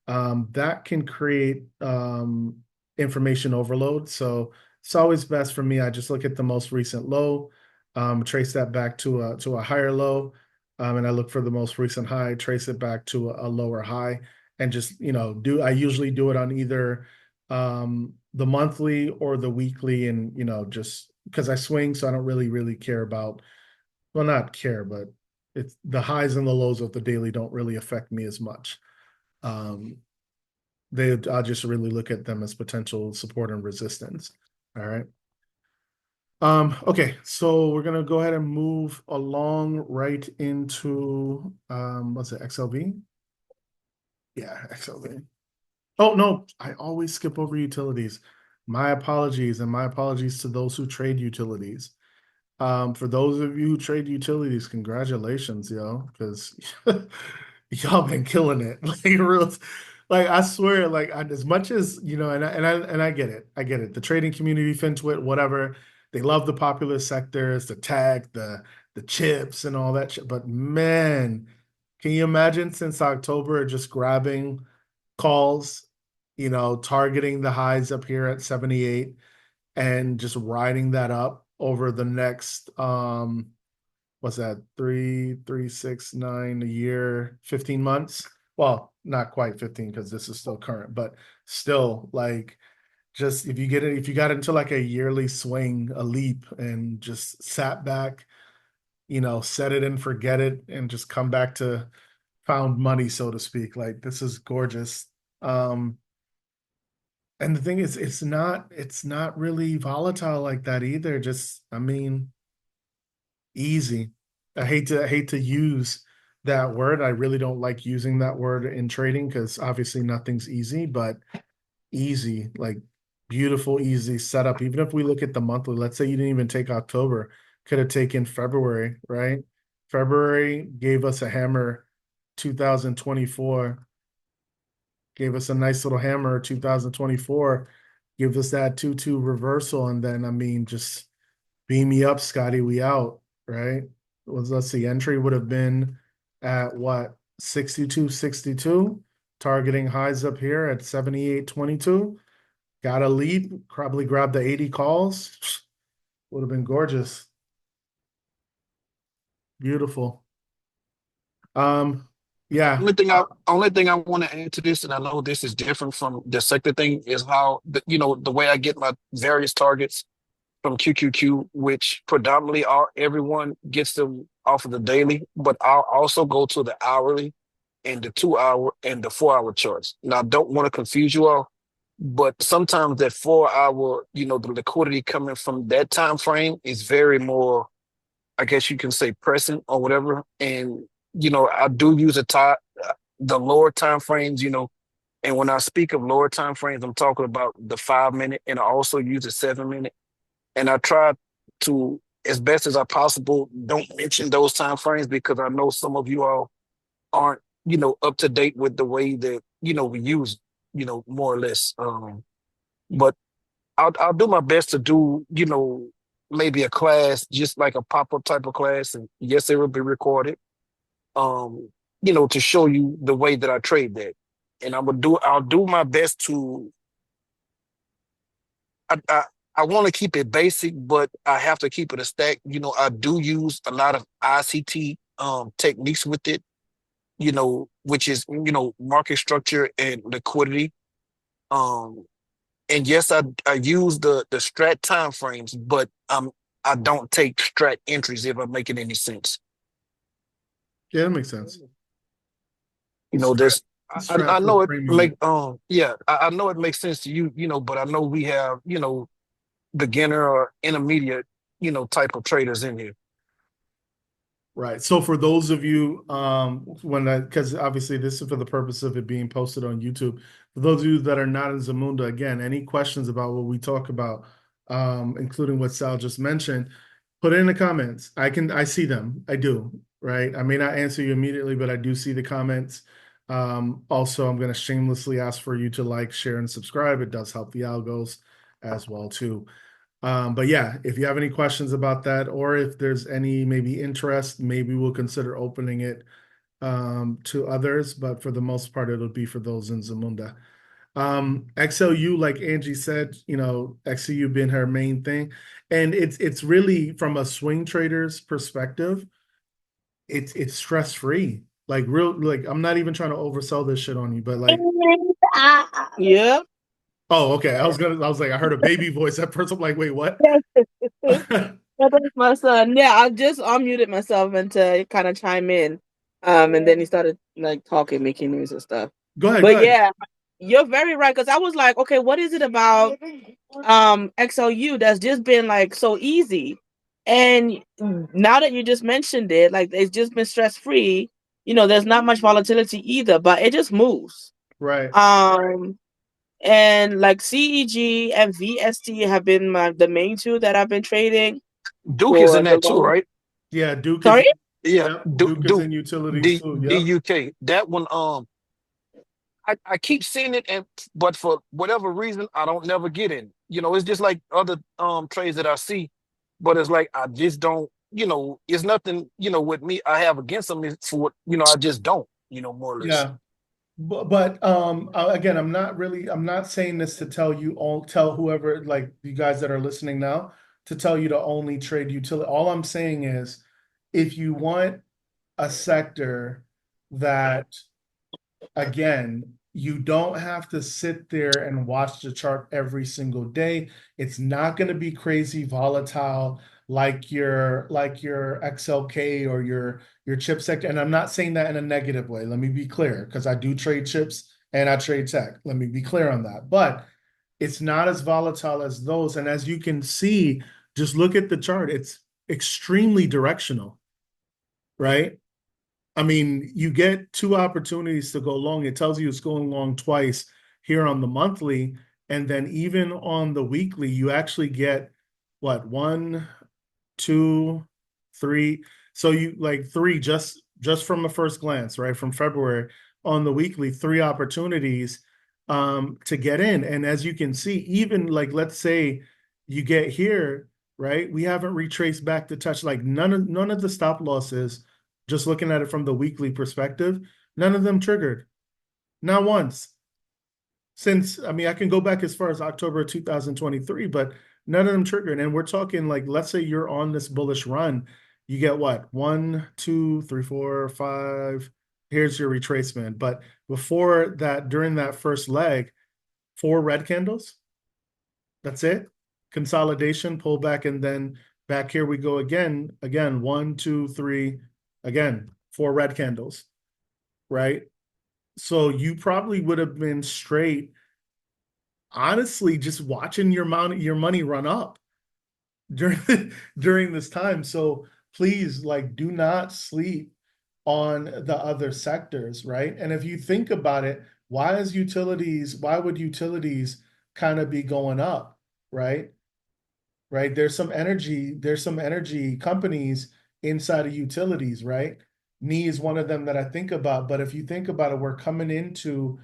that can create information overload. So it's always best for me. I just look at the most recent low, trace that back to a higher low, and I look for the most recent high, trace it back to a lower high, and just do. I usually do it on either the monthly or the weekly, and just because I swing, so I don't really care about, well, not care, but it's the highs and the lows of the daily don't really affect me as much. Um, I just really look at them as potential support and resistance. All right. Okay, so we're gonna go ahead and move along right into what's it, XLV? Yeah, XLV. Oh no, I always skip over utilities. My apologies, and my apologies to those who trade utilities. For those of you who trade utilities, congratulations, yo, because y'all been killing it. Like real, like I swear, like as much as and I get it, I get it. The trading community, FinTwit, whatever, they love the popular sectors, the tech, the chips, and all that shit. But man, can you imagine since October just grabbing calls, targeting the highs up here at 78 and just riding that up over the next what's that, 3, 3, 6, 9 a year, 15 months? Well, not quite 15 because this is still current, but still, like, just if you got into like a yearly swing, a leap, and just sat back, set it and forget it, and just come back to found money, so to speak. Like, this is gorgeous. um and the thing is, it's not really volatile like that either. Just, I mean, easy. I hate to use that word. I really don't like using that word in trading because obviously nothing's easy, but easy, like beautiful, easy setup. Even if we look at the monthly, let's say you didn't even take October, could have taken February, right? February gave us a hammer, 2024 gave us a nice little hammer, 2024, give us that 2-2 reversal, and then I mean, just beam me up, Scotty. We out, right? Let's see, entry would have been at what, 62.62, targeting highs up here at 78.22. Got a lead, probably grabbed the 80 calls. Would have been gorgeous. Beautiful. Yeah. Only thing I want to add to this, and I know this is different from the sector thing, is how the way I get my various targets from QQQ, which predominantly are everyone gets them off of the daily, but I'll also go to the hourly and the 2 hour and the 4 hour charts. Now, I don't want to confuse you all, but sometimes that 4 hour, the liquidity coming from that time frame is very more, I guess you can say, present or whatever. And I do use the lower time frames, and when I speak of lower time frames, I'm talking about the 5 minute, and I also use the 7 minute. And I try to, as best as I possible, don't mention those time frames because I know some of you all aren't, up to date with the way that, we use, more or less. But I'll do my best to do, maybe a class, just like a pop-up type of class. And yes, it will be recorded, um, to show you the way that I trade that. And I'll do my best to, I, I, I want to keep it basic, but I have to keep it a stack. I do use a lot of ICT techniques with it, which is, market structure and liquidity. Um, and yes, I use the strat time frames, but I don't take strat entries if I'm making any sense. Yeah, that makes sense. There's Strat I for know it framing. make yeah, I know it makes sense to you, but I know we have, beginner or intermediate, type of traders in here. Right. So for those of you, when because obviously this is for the purpose of it being posted on YouTube. For those of you that are not in Zamunda, again, any questions about what we talk about, including what Sal just mentioned, put it in the comments. I see them. I do. Right. I may not answer you immediately, but I do see the comments. Also, I'm going to shamelessly ask for you to like, share, and subscribe. It does help the algos as well too. But yeah, if you have any questions about that, or if there's any maybe interest, maybe we'll consider opening it to others. But for the most part, it'll be for those in Zamunda. XLU, like Angie said, XLU being her main thing, and it's really from a swing trader's perspective, it's stress free. Like I'm not even trying to oversell this shit on you, but like, Yeah. oh, okay. I was like, I heard a baby voice at first. I'm like, wait, what? That's my son. Yeah, I just unmuted myself and to kind of chime in. And then he started like talking, making noise and stuff. Go ahead, go But ahead. yeah, you're very right. Because I was like, okay, what is it about XLU that's just been like so easy? And now that you just mentioned it, like it's just been stress free. There's not much volatility either, but it just moves. Right. And like CEG and VST have been the main two that I've been trading Duke is for in the that too, long. right? Yeah, Duke is Sorry? in, Yeah, yep, Duke, Duke is Duke, in utilities too. Yep. DUK. That one, I keep seeing it, but for whatever reason, I don't never get in. It's just like other trades that I see, but it's like I just don't. It's nothing. With me, I have against them. It's for I just don't. More or less. Yeah. But again, I'm not saying this to tell whoever, like you guys that are listening now, to tell you to only trade utility. All I'm saying is if you want a sector that, again, you don't have to sit there and watch the chart every single day. It's not going to be crazy volatile like your XLK or your chip sector. And I'm not saying that in a negative way. Let me be clear, because I do trade chips and I trade tech. Let me be clear on that. But it's not as volatile as those. And as you can see, just look at the chart. It's extremely directional, right? I mean, you get two opportunities to go long. It tells you it's going long twice here on the monthly. And then even on the weekly, you actually get what, one, two, three. So you like three just from a first glance, right? From February on the weekly, three opportunities to get in. And as you can see, even like let's say you get here, right? We haven't retraced back to touch like none of the stop losses, just looking at it from the weekly perspective, none of them triggered. Not once. Since I mean, I can go back as far as October 2023, but none of them triggered. And we're talking like, let's say you're on this bullish run, you get what? One, two, three, four, five. Here's your retracement. But before that, during that first leg, four red candles. That's it. Consolidation, pullback, and then back here we go again. Again, one, two, three. Again, four red candles, right? So you probably would have been straight, honestly, just watching your money run up during during this time. So please, like, do not sleep on the other sectors, right? And if you think about it, why would utilities kind of be going up, right? Right? There's some energy companies inside of utilities, right? Knee is one of them that I think about. But if you think about it, we're coming into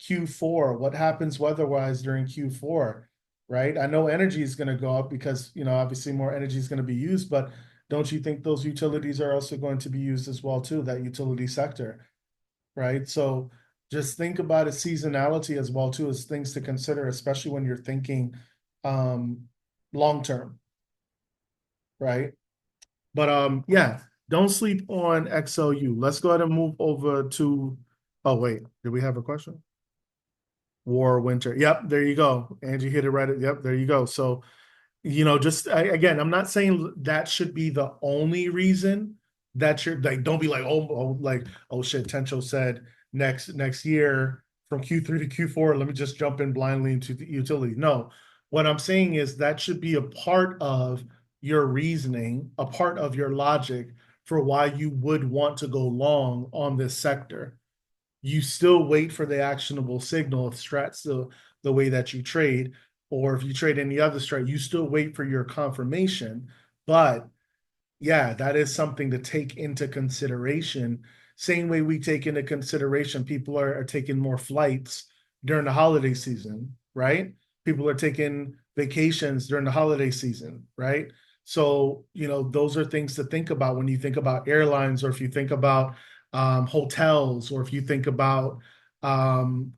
Q4. What happens weather-wise during Q4, right? I know energy is going to go up because, obviously more energy is going to be used, but don't you think those utilities are also going to be used as well too, that utility sector, right? So just think about a seasonality as well too as things to consider, especially when you're thinking long term, right? But yeah, don't sleep on XLU. Let's go ahead and move over to, oh wait, did we have a question? War, winter. Yep, there you go. Angie hit it right. Yep, there you go. So, just again, I'm not saying that should be the only reason that you're like, don't be like, oh shit, Tensho said next year from Q3 to Q4, let me just jump in blindly into the utility. No, what I'm saying is that should be a part of your reasoning, a part of your logic for why you would want to go long on this sector. You still wait for the actionable signal if strat's the way that you trade, or if you trade any other strat, you still wait for your confirmation. But yeah, that is something to take into consideration. Same way we take into consideration, people are taking more flights during the holiday season, right? People are taking vacations during the holiday season, right? So, those are things to think about when you think about airlines, or if you think about hotels, or if you think about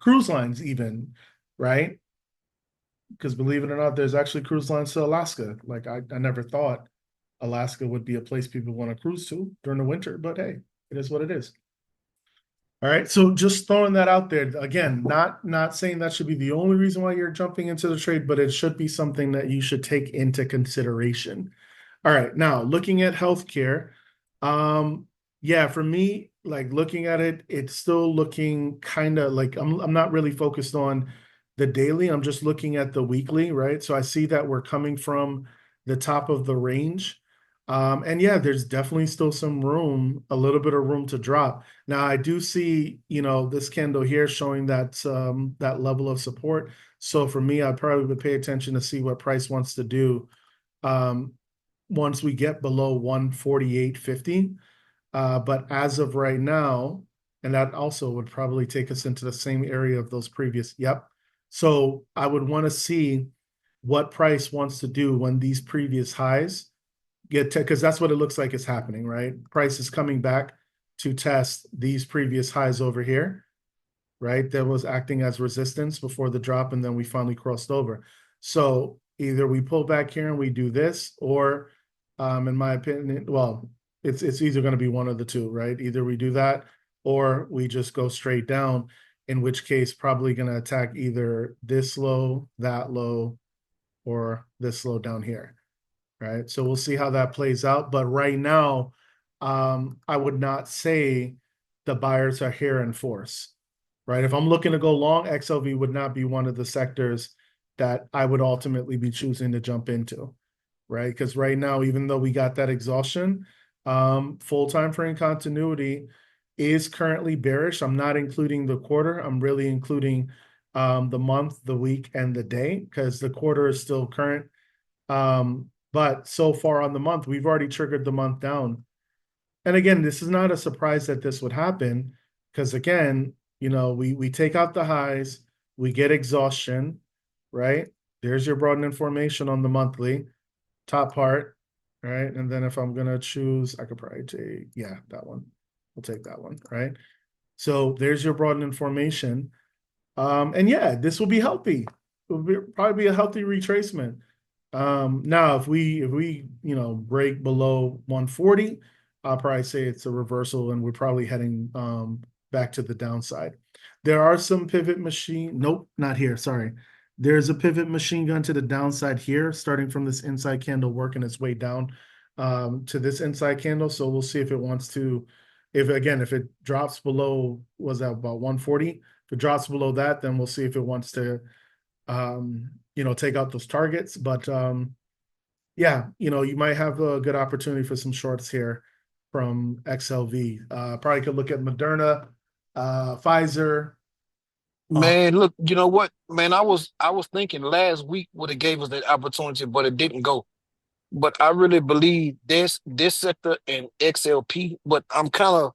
cruise lines, even, right? Because believe it or not, there's actually cruise lines to Alaska. Like I never thought Alaska would be a place people want to cruise to during the winter, but hey, it is what it is. All right, so just throwing that out there again, not saying that should be the only reason why you're jumping into the trade, but it should be something that you should take into consideration. All right, now looking at healthcare, yeah, for me, like looking at it, it's still looking kind of like I'm not really focused on the daily. I'm just looking at the weekly, right? So I see that we're coming from the top of the range. And yeah, there's definitely still some room, a little bit of room to drop. Now I do see, this candle here showing that level of support. So for me, I probably would pay attention to see what price wants to do um, once we get below 148.50. But as of right now, and that also would probably take us into the same area of those previous. Yep. So I would want to see what price wants to do when these previous highs get, because that's what it looks like is happening, right? Price is coming back to test these previous highs over here, right? That was acting as resistance before the drop, and then we finally crossed over. So either we pull back here and we do this, or in my opinion, well, it's either going to be one of the two, right? Either we do that or we just go straight down, in which case probably going to attack either this low, that low, or this low down here, right? So we'll see how that plays out. But right now, I would not say the buyers are here in force, right? If I'm looking to go long, XLV would not be one of the sectors that I would ultimately be choosing to jump into, right? Because right now, even though we got that exhaustion, full time frame continuity is currently bearish. I'm not including the quarter. I'm really including the month, the week, and the day, because the quarter is still current. But so far on the month, we've already triggered the month down. And again, this is not a surprise that this would happen, because again, we take out the highs, we get exhaustion, right? There's your broadening formation on the monthly top part, right? And then if I'm gonna choose, I could probably take, yeah, that one. We'll take that one, right? So there's your broadening formation. And yeah, this will be healthy. It will probably be a healthy retracement. Now if we break below 140, I'll probably say it's a reversal and we're probably heading back to the downside. There are some pivot machine. Nope, not here. Sorry. There's a pivot machine gun to the downside here, starting from this inside candle, working its way down to this inside candle. So we'll see if it wants to, if it drops below, was that about 140? If it drops below that, then we'll see if it wants to take out those targets. But yeah, you might have a good opportunity for some shorts here from XLV. Probably could look at Moderna, Pfizer. Man, look, you know what, man, I was thinking last week would have gave us that opportunity, but it didn't go. But I really believe this sector and XLP, but I'm kind of,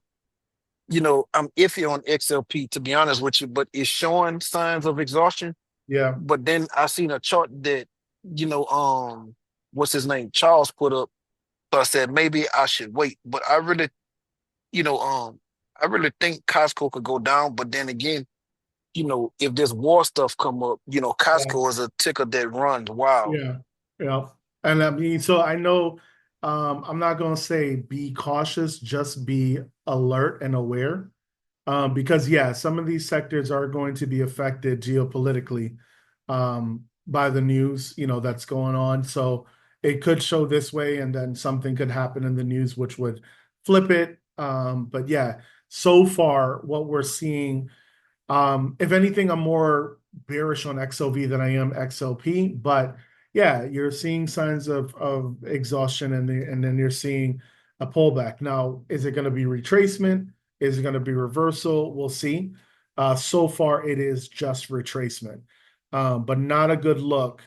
I'm iffy on XLP to be honest with you, but it's showing signs of exhaustion. Yeah, But then I seen a chart that, you know, what's his name? Charles put up. So I said maybe I should wait. But you know, um, I really think Costco could go down. But then again, if this war stuff come up, yeah, Costco is a ticker that runs wild. yeah, yeah. And I mean, so I know. I'm not going to say be cautious, just be alert and aware. Because yeah, some of these sectors are going to be affected geopolitically by the news, that's going on. So it could show this way, and then something could happen in the news which would flip it. But yeah, so far what we're seeing, if anything, I'm more bearish on XLV than I am XLP. But yeah, you're seeing signs of exhaustion, and then you're seeing a pullback. Now, is it going to be retracement? Is it going to be reversal? We'll see. So far, it is just retracement, but not a good look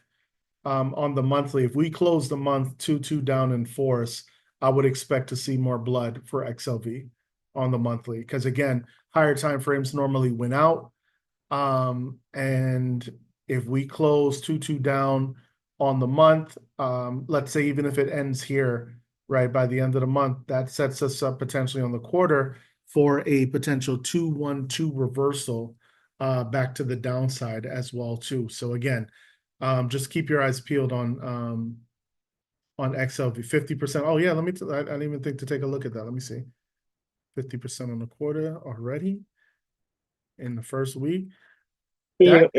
on the monthly. If we close the month 2-2 down in force, I would expect to see more blood for XLV on the monthly because again, higher time frames normally win out. And if we close 2-2 down on the month, let's say even if it ends here, right, by the end of the month, that sets us up potentially on the quarter for a potential 2-1-2 reversal back to the downside as well too. So again, just keep your eyes peeled on XLV 50%. Oh yeah, I didn't even think to take a look at that. Let me see. 50% on the quarter already in the first week. That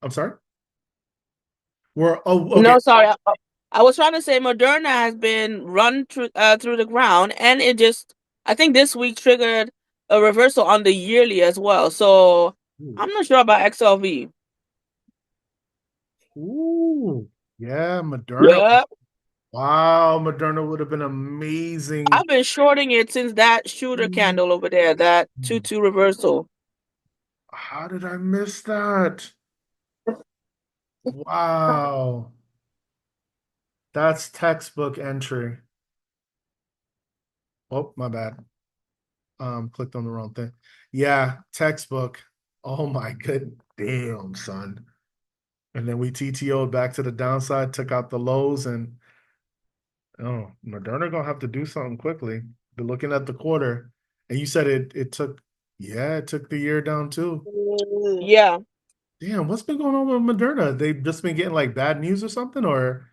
I'm sorry. Okay. No, sorry. I was trying to say Moderna has been run through the ground, and it just I think this week triggered a reversal on the yearly as well. So Ooh. I'm not sure about XLV. Ooh. Yeah, Moderna. Yeah, Wow, Moderna would have been amazing. I've been shorting it since that shooter Mm. candle over there, that 2-2 reversal. How did I miss that? Wow. That's textbook entry. Oh, my bad. Clicked on the wrong thing. Yeah, textbook. Oh my good damn, son. And then we TTO'd back to the downside, took out the lows, and oh, Moderna gonna have to do something quickly. But looking at the quarter, and you said it took, yeah, it took the year down too. Yeah, Damn, what's been going on with Moderna? They've just been getting like bad news or something, or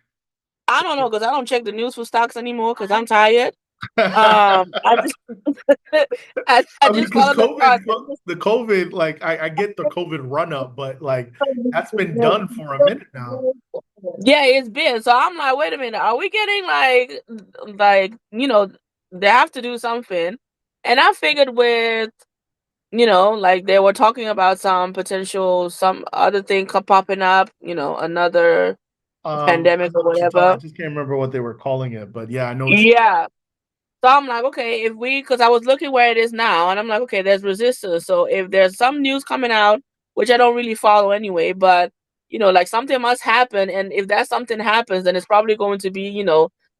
I don't know because I don't check the news for stocks anymore because I'm tired. I just I I mean, just because follow the COVID, charts. the COVID, like I get the COVID run up, but like that's been done for a minute now. Yeah, it's been. So I'm like, wait a minute, are we getting like they have to do something? And I figured with like they were talking about some potential some other thing popping up, another I pandemic know or what you're talking. I whatever. just can't remember what they were calling it, but yeah, I know what you. Yeah. So I'm like, okay, because I was looking where it is now, and I'm like, okay, there's resistance. So if there's some news coming out, which I don't really follow anyway, but like something must happen, and if that something happens, then it's probably going to be,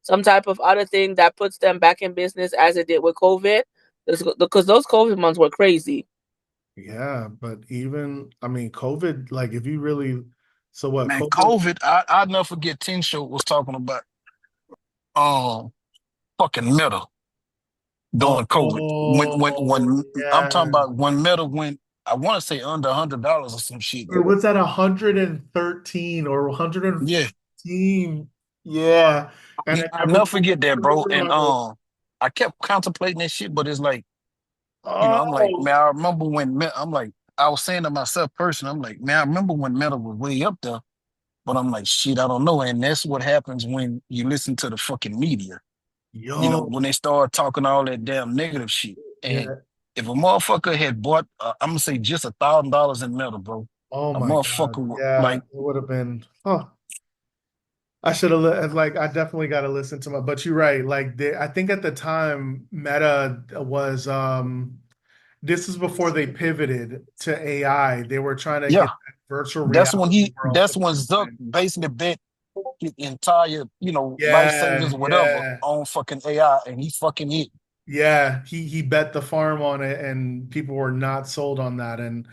some type of other thing that puts them back in business as it did with COVID, because those COVID months were crazy. Yeah, but even I mean, COVID, like if you really, so what, Man, COVID? COVID, I'll never forget Tensho was talking about um fucking metal during COVID. When I'm talking Yeah. about when metal went, I want to say under $100 or some shit. It was at 113 or Yeah, 115. Yeah. And then I'll never everyone forget that, bro. And was I kept contemplating that shit, but it's like, I'm like, oh, man, I remember when I'm like, I was saying to myself personally, I'm like, man, I remember when metal was way up there, but I'm like, shit, I don't know. And that's what happens when you listen to the fucking media. yo, When they start talking all that damn negative shit. And yeah. if a motherfucker had bought, I'm gonna say just $1,000 in metal, bro, Oh a my God. motherfucker would Yeah, like, it would have been, oh, I should have like I definitely got to listen to my, but you're right. Like I think at the time Meta was this is before they pivoted to AI. They were trying to yeah, get that virtual reality world that's to when come Zuck in. basically bet his entire, life savings Yeah, or whatever yeah, on fucking AI, and he fucking hit. yeah. He bet the farm on it, and people were not sold on that, and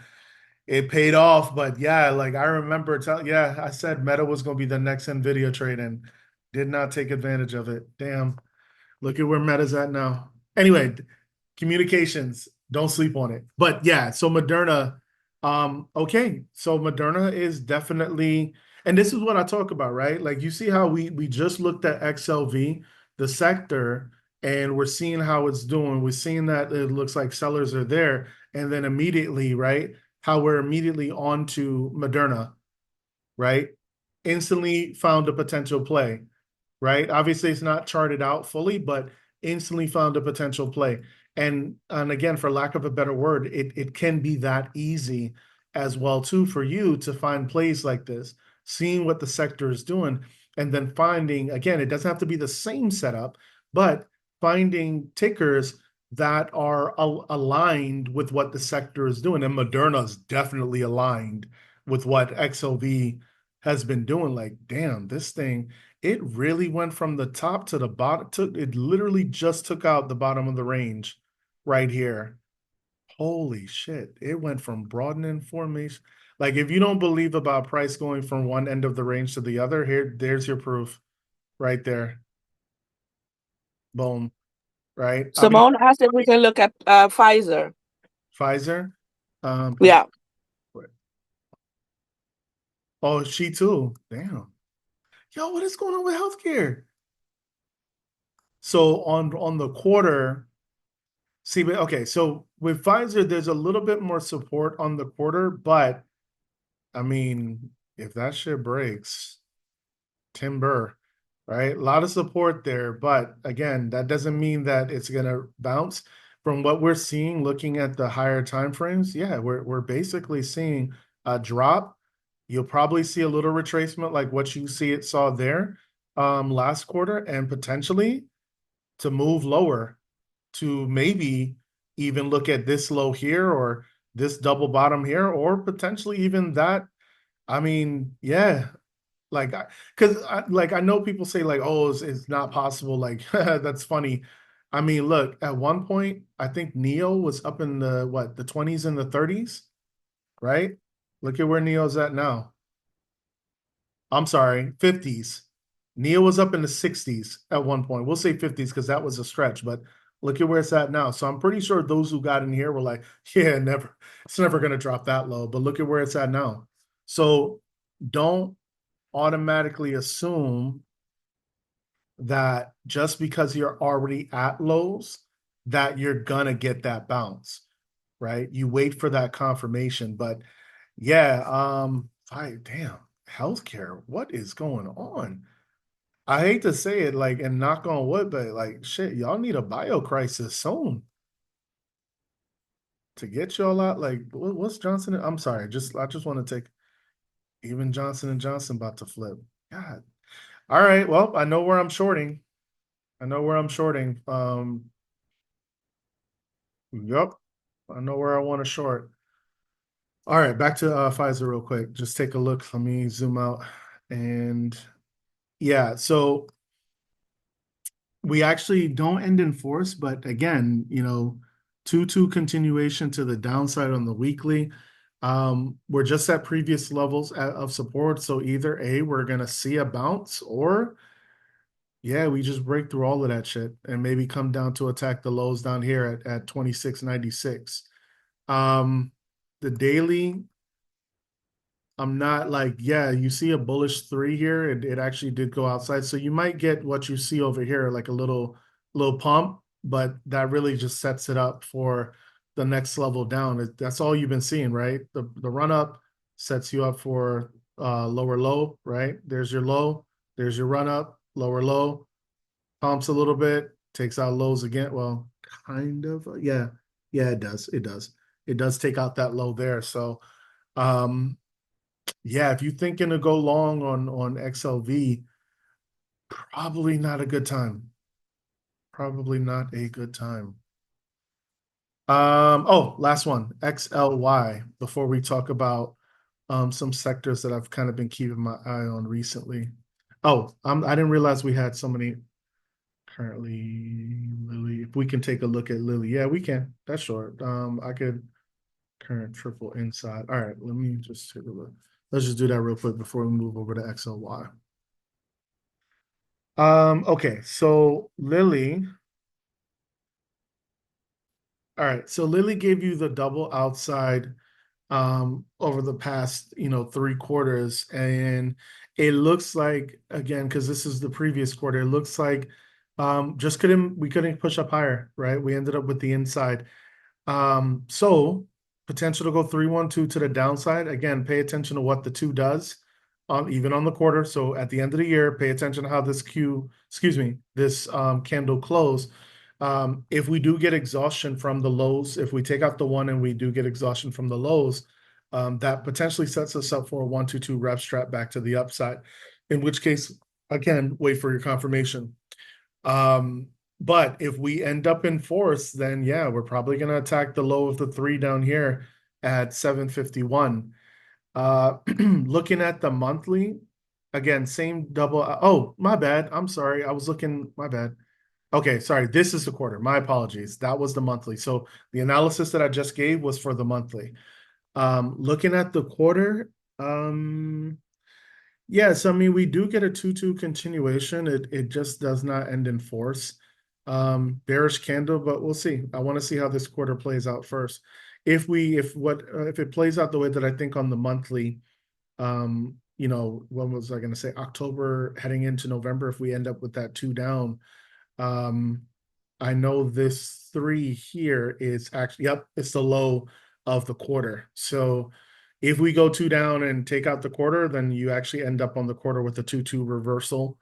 it paid off. But yeah, like I remember, yeah, I said Meta was going to be the next Nvidia trade, and did not take advantage of it. Damn. Look at where Meta's at now. Anyway, communications, don't sleep on it. But yeah, so Moderna, okay. So Moderna is definitely And this is what I talk about, right? Like you see how we just looked at XLV, the sector, and we're seeing how it's doing. We're seeing that it looks like sellers are there, and then immediately, right? How we're immediately on to Moderna, right? Instantly found a potential play, right? Obviously, it's not charted out fully, but instantly found a potential play. And again, for lack of a better word, it can be that easy as well too for you to find plays like this, seeing what the sector is doing, and then finding again, it doesn't have to be the same setup, but finding tickers that are aligned with what the sector is doing. And Moderna is definitely aligned with what XLV has been doing. Like, damn, this thing, it really went from the top to the bottom. It literally just took out the bottom of the range right here. Holy shit. It went from broadening formation. Like, if you don't believe about price going from one end of the range to the other, there's your proof right there. Boom. Right. I mean, Simone asked if we can look at Pfizer. Pfizer. Could Yeah. you, oh, she too. Damn. Yo, what is going on with healthcare? So on the quarter, see, but okay, so with Pfizer, there's a little bit more support on the quarter, but I mean, if that shit breaks, timber, right? A lot of support there, but again, that doesn't mean that it's gonna bounce. From what we're seeing, looking at the higher time frames, yeah, we're basically seeing a drop. You'll probably see a little retracement like what you see it saw there last quarter, and potentially to move lower to maybe even look at this low here or this double bottom here, or potentially even that. I mean, yeah, like, because like I know people say like, oh, it's not possible. Like that's funny. I mean, look, at one point, I think Neo was up in the what, the 20s and the 30s, right? Look at where Neo's at now. I'm sorry, 50s. Neo was up in the 60s at one point. We'll say 50s because that was a stretch, but look at where it's at now. So I'm pretty sure those who got in here were like, yeah, never, it's never going to drop that low. But look at where it's at now. So don't automatically assume that just because you're already at lows, that you're going to get that bounce, right? You wait for that confirmation. But yeah, damn, healthcare, what is going on? I hate to say it, like, and knock on wood, but like, shit, y'all need a bio crisis soon to get y'all out. Like, what's Johnson? I'm sorry, I just want to take even Johnson and Johnson about to flip. God. All right. Well, I know where I'm shorting. I know where I'm shorting. Yep. I know where I want to short. All right, back to Pfizer real quick. Just take a look. Let me zoom out. And yeah, so we actually don't end in force, but again, 2-2 continuation to the downside on the weekly. We're just at previous levels of support. So either A, we're gonna see a bounce, or yeah, we just break through all of that shit and maybe come down to attack the lows down here at 26.96. The daily, I'm not like, yeah, you see a bullish three here. It actually did go outside. So you might get what you see over here, like a little pump, but that really just sets it up for the next level down. That's all you've been seeing, right? The run up sets you up for lower low, right? There's your low, there's your run up, lower low, pumps a little bit, takes out lows again. Well, kind of, yeah. Yeah, it does. It does. It does take out that low there. So um yeah, if you're thinking to go long on XLV, probably not a good time. Probably not a good time. Oh, last one, XLY, before we talk about some sectors that I've kind of been keeping my eye on recently. Oh, I didn't realize we had so many currently. Lily, if we can take a look at Lily. Yeah, we can. That's short. I could current triple inside. All right, let me just take a look. Let's just do that real quick before we move over to XLY. Okay, so Lily. All right, so Lily gave you the double outside over the past, 3 quarters. And it looks like, again, because this is the previous quarter, it looks like we couldn't push up higher, right? We ended up with the inside. So potential to go 3-1-2 to the downside. Again, pay attention to what the two does, even on the quarter. So at the end of the year, pay attention to how this candle close. If we do get exhaustion from the lows, if we take out the one and we do get exhaustion from the lows, that potentially sets us up for a 1-2-2 rep strat back to the upside. In which case, again, wait for your confirmation. But if we end up in force, then yeah, we're probably going to attack the low of the 3 down here at 751. Looking at the monthly, again, same double. Oh, my bad. I'm sorry. I was looking, my bad. Okay, sorry. This is the quarter. My apologies. That was the monthly. So the analysis that I just gave was for the monthly. Looking at the quarter, yes, I mean, we do get a 2-2 continuation. It just does not end in force. Bearish candle, but we'll see. I want to see how this quarter plays out first. If it plays out the way that I think on the monthly, when was I going to say, October heading into November, if we end up with that 2 down, I know this 3 here is actually, yep, it's the low of the quarter. So if we go 2 down and take out the quarter, then you actually end up on the quarter with a 2-2 reversal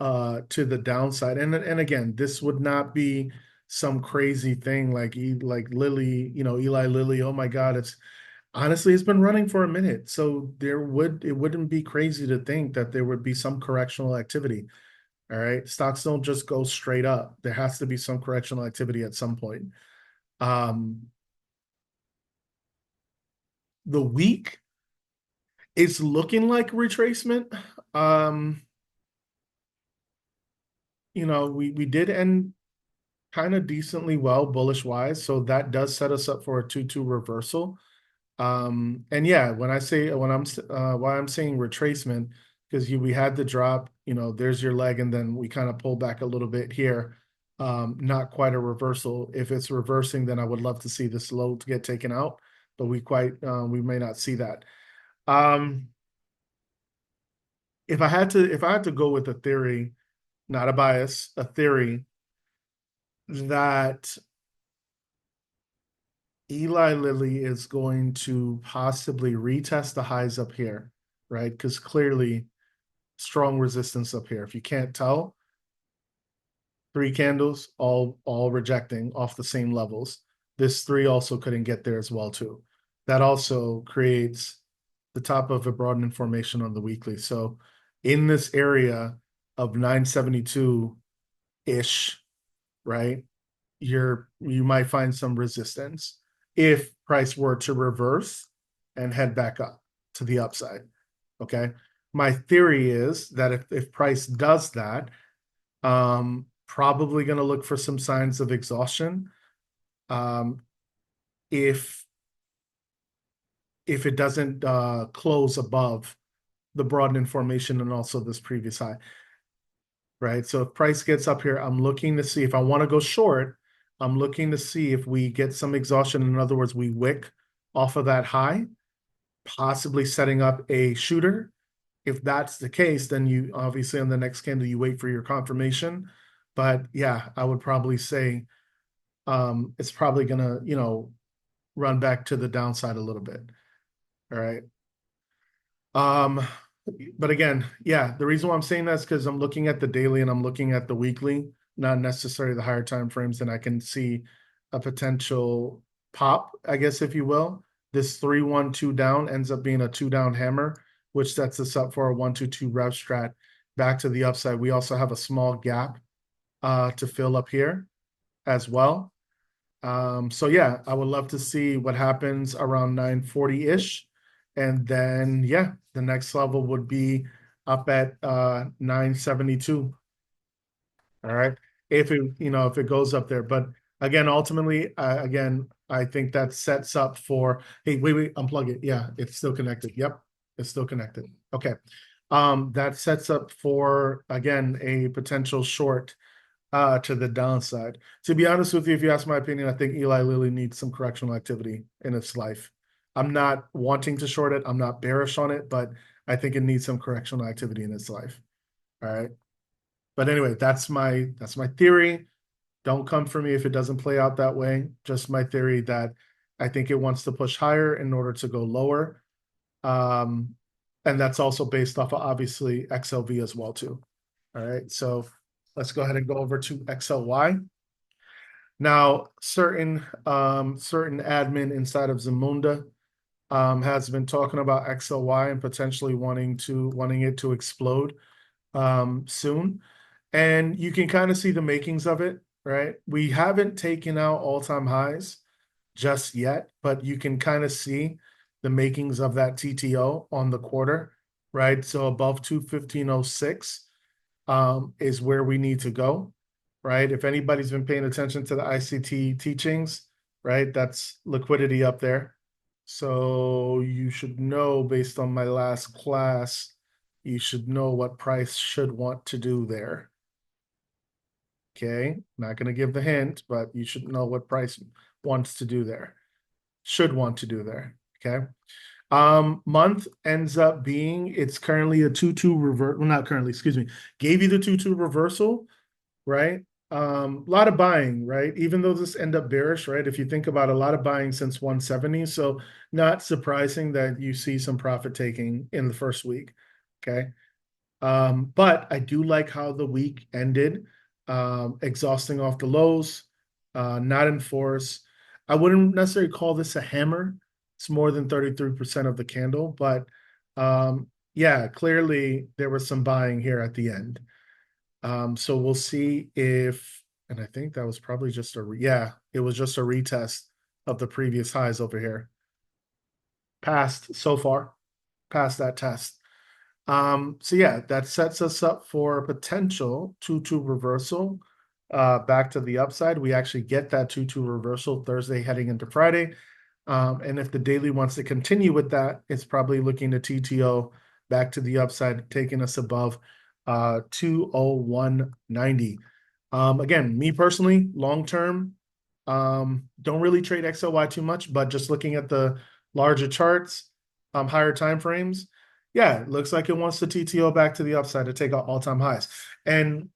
to the downside. And again, this would not be some crazy thing like Lilly, Eli Lilly. Oh my God, it's been running for a minute. So it wouldn't be crazy to think that there would be some correctional activity. All right. Stocks don't just go straight up. There has to be some correctional activity at some point. The week is looking like retracement. We did end kind of decently well bullish wise, so that does set us up for a 2-2 reversal. And yeah, why I'm saying retracement, because we had the drop, there's your leg, and then we kind of pull back a little bit here. Not quite a reversal. If it's reversing, then I would love to see this low to get taken out, but we may not see that. If I had to go with a theory, not a bias, a theory that Eli Lilly is going to possibly retest the highs up here, right? Because clearly strong resistance up here. If you can't tell, 3 candles, all rejecting off the same levels. This 3 also couldn't get there as well too. That also creates the top of a broadening formation on the weekly. So in this area of 972-ish, right? You might find some resistance if price were to reverse and head back up to the upside. Okay. My theory is that if price does that, probably going to look for some signs of exhaustion. If it doesn't close above the broadening formation and also this previous high, right? So if price gets up here, I'm looking to see if I want to go short. I'm looking to see if we get some exhaustion. In other words, we wick off of that high, possibly setting up a shooter. If that's the case, then you obviously on the next candle, you wait for your confirmation. But yeah, I would probably say it's probably going to, run back to the downside a little bit. All right. But again, yeah, the reason why I'm saying that is because I'm looking at the daily and I'm looking at the weekly, not necessarily the higher time frames, and I can see a potential pop, I guess, if you will. This 3-1-2 down ends up being a 2 down hammer, which sets us up for a 1-2-2 rev strat back to the upside. We also have a small gap to fill up here as well. So yeah, I would love to see what happens around 940-ish. And then yeah, the next level would be up at 972. All right. If it goes up there. But again, ultimately, I think that sets up for, hey, wait, unplug it. Yeah, it's still connected. Yep, it's still connected. Okay. That sets up for, again, a potential short to the downside. To be honest with you, if you ask my opinion, I think Eli Lilly needs some correctional activity in its life. I'm not wanting to short it. I'm not bearish on it, but I think it needs some correctional activity in its life. All right. But anyway, that's my theory. Don't come for me if it doesn't play out that way. Just my theory that I think it wants to push higher in order to go lower. Um, and that's also based off of obviously XLV as well too. All right, so let's go ahead and go over to XLY. Now, certain admin inside of Zamunda has been talking about XLY and potentially wanting it to explode soon. And you can kind of see the makings of it, right? We haven't taken out all-time highs just yet, but you can kind of see the makings of that TTO on the quarter, right? So above 215.06 is where we need to go, right? If anybody's been paying attention to the ICT teachings, right, that's liquidity up there. So you should know based on my last class, you should know what price should want to do there. Okay, not going to give the hint, but you should know what price wants to do there. Should want to do there. Okay. Month ends up being it's currently a 2-2 revert. Well, not currently, excuse me. Gave you the 2-2 reversal, right? A lot of buying, right? Even though this end up bearish, right? If you think about a lot of buying since 170, so not surprising that you see some profit taking in the first week. Okay. But I do like how the week ended, exhausting off the lows, not in force. I wouldn't necessarily call this a hammer. It's more than 33% of the candle, but yeah, clearly there was some buying here at the end. So we'll see if, and I think that was probably just yeah, it was just a retest of the previous highs over here. Passed so far, past that test. So yeah, that sets us up for a potential 2-2 reversal back to the upside. We actually get that 2-2 reversal Thursday heading into Friday. And if the daily wants to continue with that, it's probably looking to TTO back to the upside, taking us above 201.90. Again, me personally, long term, don't really trade XLY too much, but just looking at the larger charts, higher time frames, yeah, it looks like it wants to TTO back to the upside to take out all-time highs. And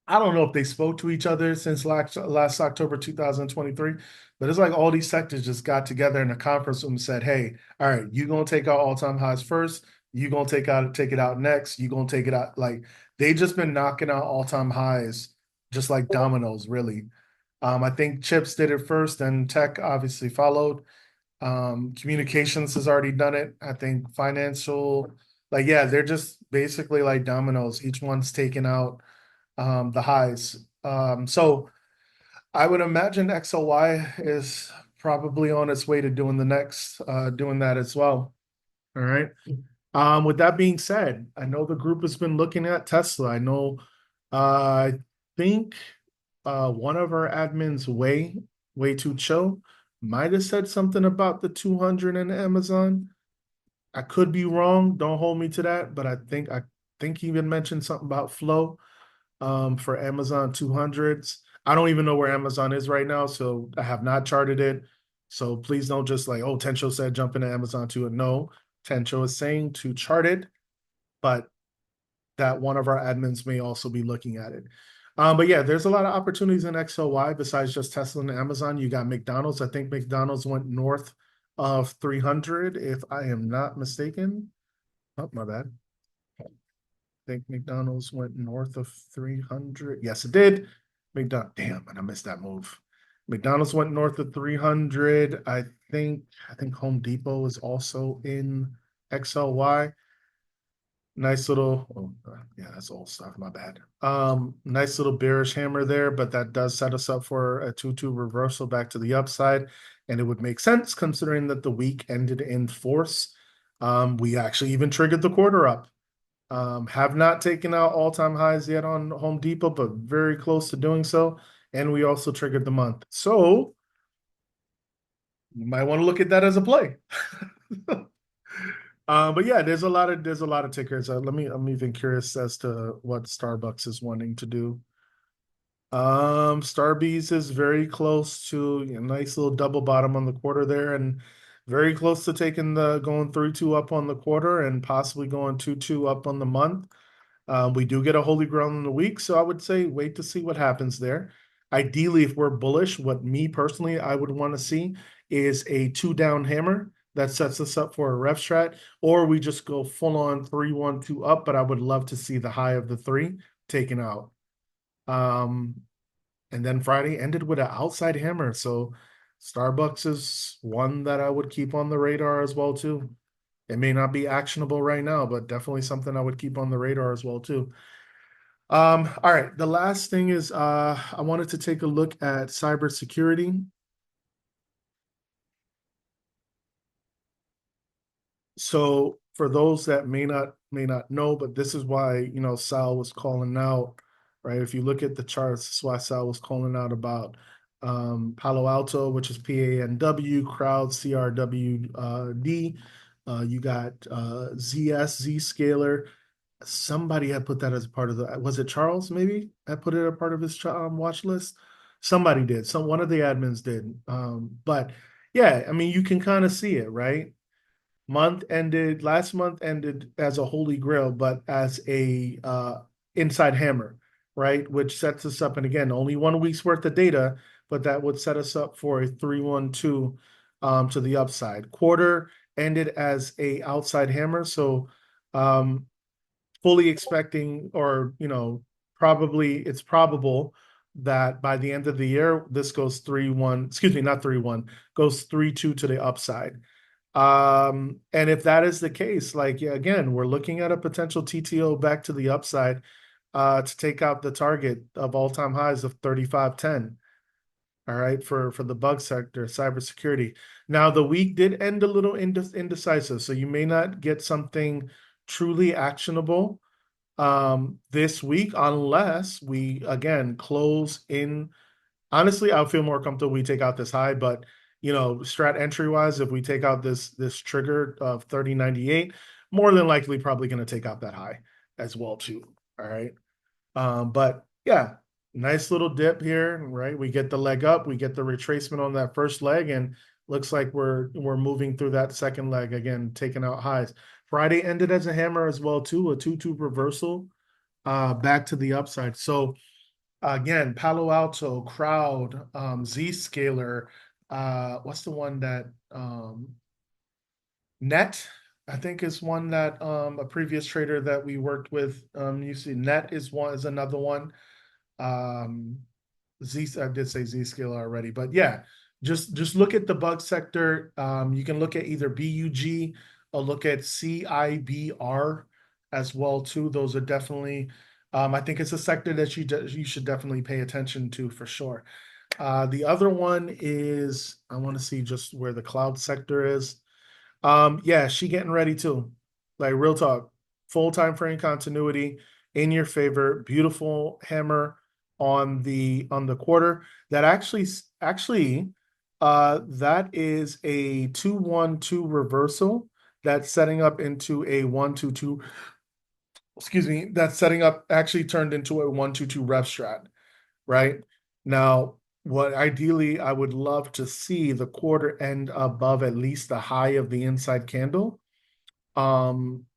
I don't know if they spoke to each other since last October 2023, but it's like all these sectors just got together in a conference room and said, hey, all right, you're gonna take out all-time highs first, you're gonna take it out next, you're gonna take it out. Like they just been knocking out all-time highs just like dominoes, really. I think chips did it first, and tech obviously followed. Communications has already done it. I think financial, like yeah, they're just basically like dominoes. Each one's taken out the highs. So I would imagine XLY is probably on its way to doing doing that as well. All right. With that being said, I know the group has been looking at Tesla. I know, I think one of our admins, way too chill, might have said something about the 200 in Amazon. I could be wrong. Don't hold me to that, but I think he even mentioned something about flow for Amazon 200s. I don't even know where Amazon is right now, so I have not charted it. So please don't just like, oh, Tensho said jump into Amazon too. No, Tensho is saying to chart it, but that one of our admins may also be looking at it. But yeah, there's a lot of opportunities in XOY besides just Tesla and Amazon. You got McDonald's. I think McDonald's went north of 300, if I am not mistaken. Oh, my bad. I think McDonald's went north of 300. Yes, it did. Damn, and I missed that move. McDonald's went north of 300. I think Home Depot is also in XLY. Nice little, yeah, that's old stuff. My bad. Nice little bearish hammer there, but that does set us up for a 2-2 reversal back to the upside. And it would make sense considering that the week ended in force. We actually even triggered the quarter up. Have not taken out all-time highs yet on Home Depot, but very close to doing so. And we also triggered the month. So you might want to look at that as a play. But yeah, there's a lot of tickers. I'm even curious as to what Starbucks is wanting to do. Starbees is very close to a nice little double bottom on the quarter there, and very close to taking the going 3-2 up on the quarter and possibly going 2-2 up on the month. We do get a holy grail in the week, so I would say wait to see what happens there. Ideally, if we're bullish, what me personally I would want to see is a 2 down hammer that sets us up for a ref strat, or we just go full on 3-1-2 up. But I would love to see the high of the three taken out. Um, and then Friday ended with an outside hammer, so Starbucks is one that I would keep on the radar as well too. It may not be actionable right now, but definitely something I would keep on the radar as well too. All right. The last thing is I wanted to take a look at cybersecurity. So for those that may not know, but this is why, Sal was calling out, right? If you look at the charts, this is why Sal was calling out about Palo Alto, which is PANW, Crowd, CRWD. You got ZS, Zscaler. Somebody had put that as part of was it Charles maybe had put it a part of his watch list? Somebody did. One of the admins did. But yeah, I mean, you can kind of see it, right? Last month ended as a holy grail, but as a inside hammer, right? Which sets us up, and again, only 1 week's worth of data, but that would set us up for a 3-1-2 to the upside. Quarter ended as a outside hammer, so fully expecting, or probably it's probable that by the end of the year this goes 3-1, excuse me, not 3-1, goes 3-2 to the upside. And if that is the case, like, yeah, again, we're looking at a potential TTO back to the upside to take out the target of all-time highs of 35.10. All right, for the bug sector, cybersecurity. Now, the week did end a little indecisive, so you may not get something truly actionable this week unless we again close in. Honestly, I'll feel more comfortable we take out this high, but strat entry wise, if we take out this trigger of 30.98, more than likely probably going to take out that high as well too. All right. But yeah, nice little dip here, right? We get the leg up, we get the retracement on that first leg, and looks like we're moving through that second leg again, taking out highs. Friday ended as a hammer as well too, a 2-2 reversal back to the upside. So again, Palo Alto, Crowd, Zscaler, what's the one that Net, I think is one that a previous trader that we worked with. You see Net is another one. Um I did say Zscaler already, but yeah, just look at the bug sector. You can look at either BUG or look at CIBR as well too. Those are definitely I think it's a sector that you should definitely pay attention to for sure. The other one is I want to see just where the cloud sector is. Yeah, she getting ready too. Like real talk, full time frame continuity in your favor. Beautiful hammer on the quarter. That actually that is a 2-1-2 reversal that's setting up into a 1-2-2. Excuse me, that's setting up actually turned into a 1-2-2 ref strat, right? Now, what ideally I would love to see the quarter end above at least the high of the inside candle,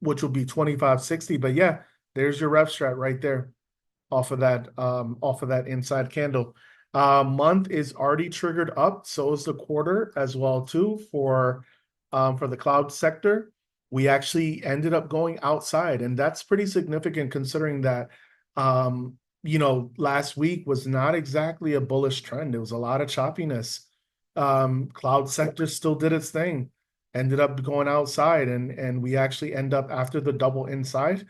which will be 25.60. But yeah, there's your ref strat right there off of that inside candle. Month is already triggered up, so is the quarter as well too for the cloud sector. We actually ended up going outside, and that's pretty significant considering that last week was not exactly a bullish trend. There was a lot of choppiness. Cloud sector still did its thing, ended up going outside, and we actually end up after the double inside.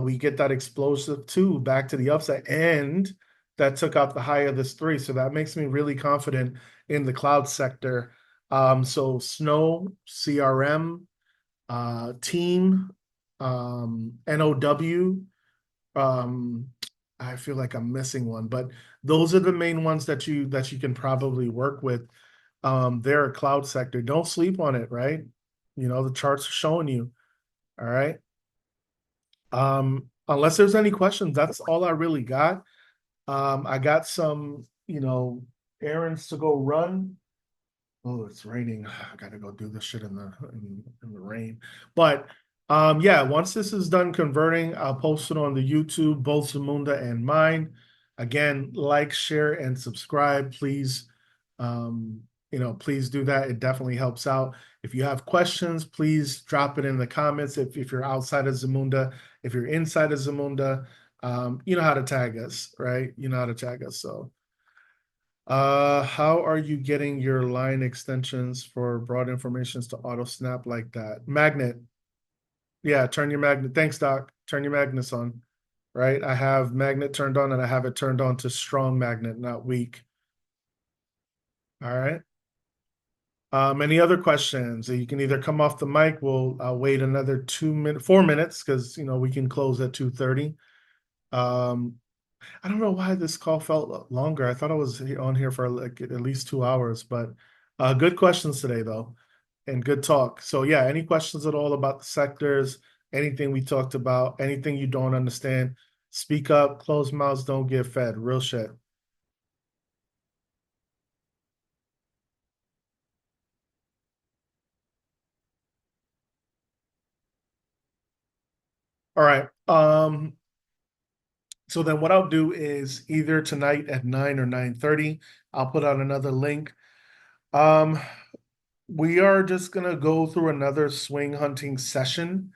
We get that explosive two back to the upside, and that took out the high of this three. So that makes me really confident in the cloud sector. So Snow, CRM, Team, NOW. I feel like I'm missing one, but those are the main ones that you can probably work with. They're a cloud sector. Don't sleep on it, right? The charts are showing you. All right. Unless there's any questions, that's all I really got. I got some, errands to go run. Oh, it's raining. I gotta go do this shit in the rain. But yeah, once this is done converting, I'll post it on the YouTube, both Zamunda and mine. Again, like, share, and subscribe, please. Please do that. It definitely helps out. If you have questions, please drop it in the comments. If you're outside of Zamunda, if you're inside of Zamunda, you know how to tag us, right? You know how to tag us. So how are you getting your line extensions for broad informations to auto snap like that? Magnet. Yeah, turn your magnet. Thanks, Doc. Turn your magnets on. Right? I have magnet turned on and I have it turned on to strong magnet, not weak. All right. Any other questions? You can either come off the mic. I'll wait another 2 minutes, 4 minutes, because we can close at 2:30. Um, I don't know why this call felt longer. I thought I was on here for like at least 2 hours, but good questions today though, and good talk. So yeah, any questions at all about the sectors, anything we talked about, anything you don't understand, speak up. Closed mouths don't get fed. Real shit. All right. So then what I'll do is either tonight at 9 or 9:30, I'll put out another link. Um, we are just gonna go through another swing hunting session.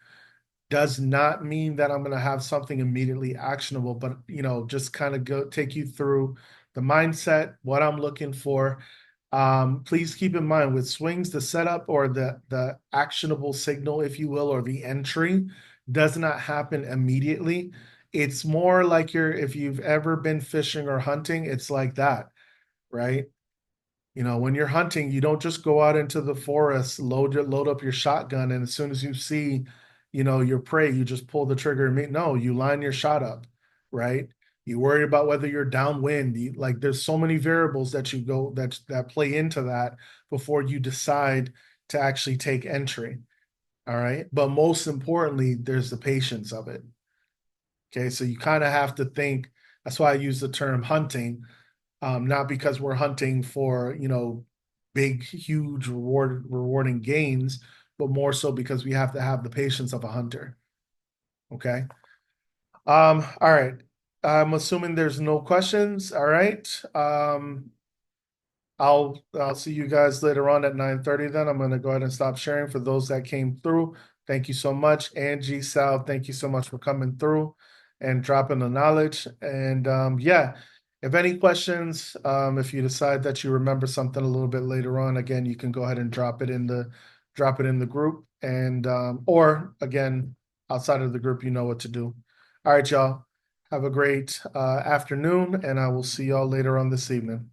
Does not mean that I'm going to have something immediately actionable, but just kind of go take you through the mindset, what I'm looking for. Please keep in mind with swings, the setup or the actionable signal, if you will, or the entry does not happen immediately. It's more like if you've ever been fishing or hunting, it's like that, right? When you're hunting, you don't just go out into the forest, load up your shotgun, and as soon as you see, your prey, you just pull the trigger and meet. No, you line your shot up, right? You worry about whether you're downwind. Like there's so many variables that you go that play into that before you decide to actually take entry. All right. But most importantly, there's the patience of it. Okay. So you kind of have to think. That's why I use the term hunting, not because we're hunting for big, huge rewarding gains, but more so because we have to have the patience of a hunter. Okay. All right. I'm assuming there's no questions. All right. I'll see you guys later on at 9:30 then. I'm gonna go ahead and stop sharing for those that came through. Thank you so much. Angie, Sal, thank you so much for coming through and dropping the knowledge. And yeah, if any questions, if you decide that you remember something a little bit later on, again, you can go ahead and drop it in the group. And or again, outside of the group, you know what to do. All right, y'all. Have a great afternoon, and I will see y'all later on this evening.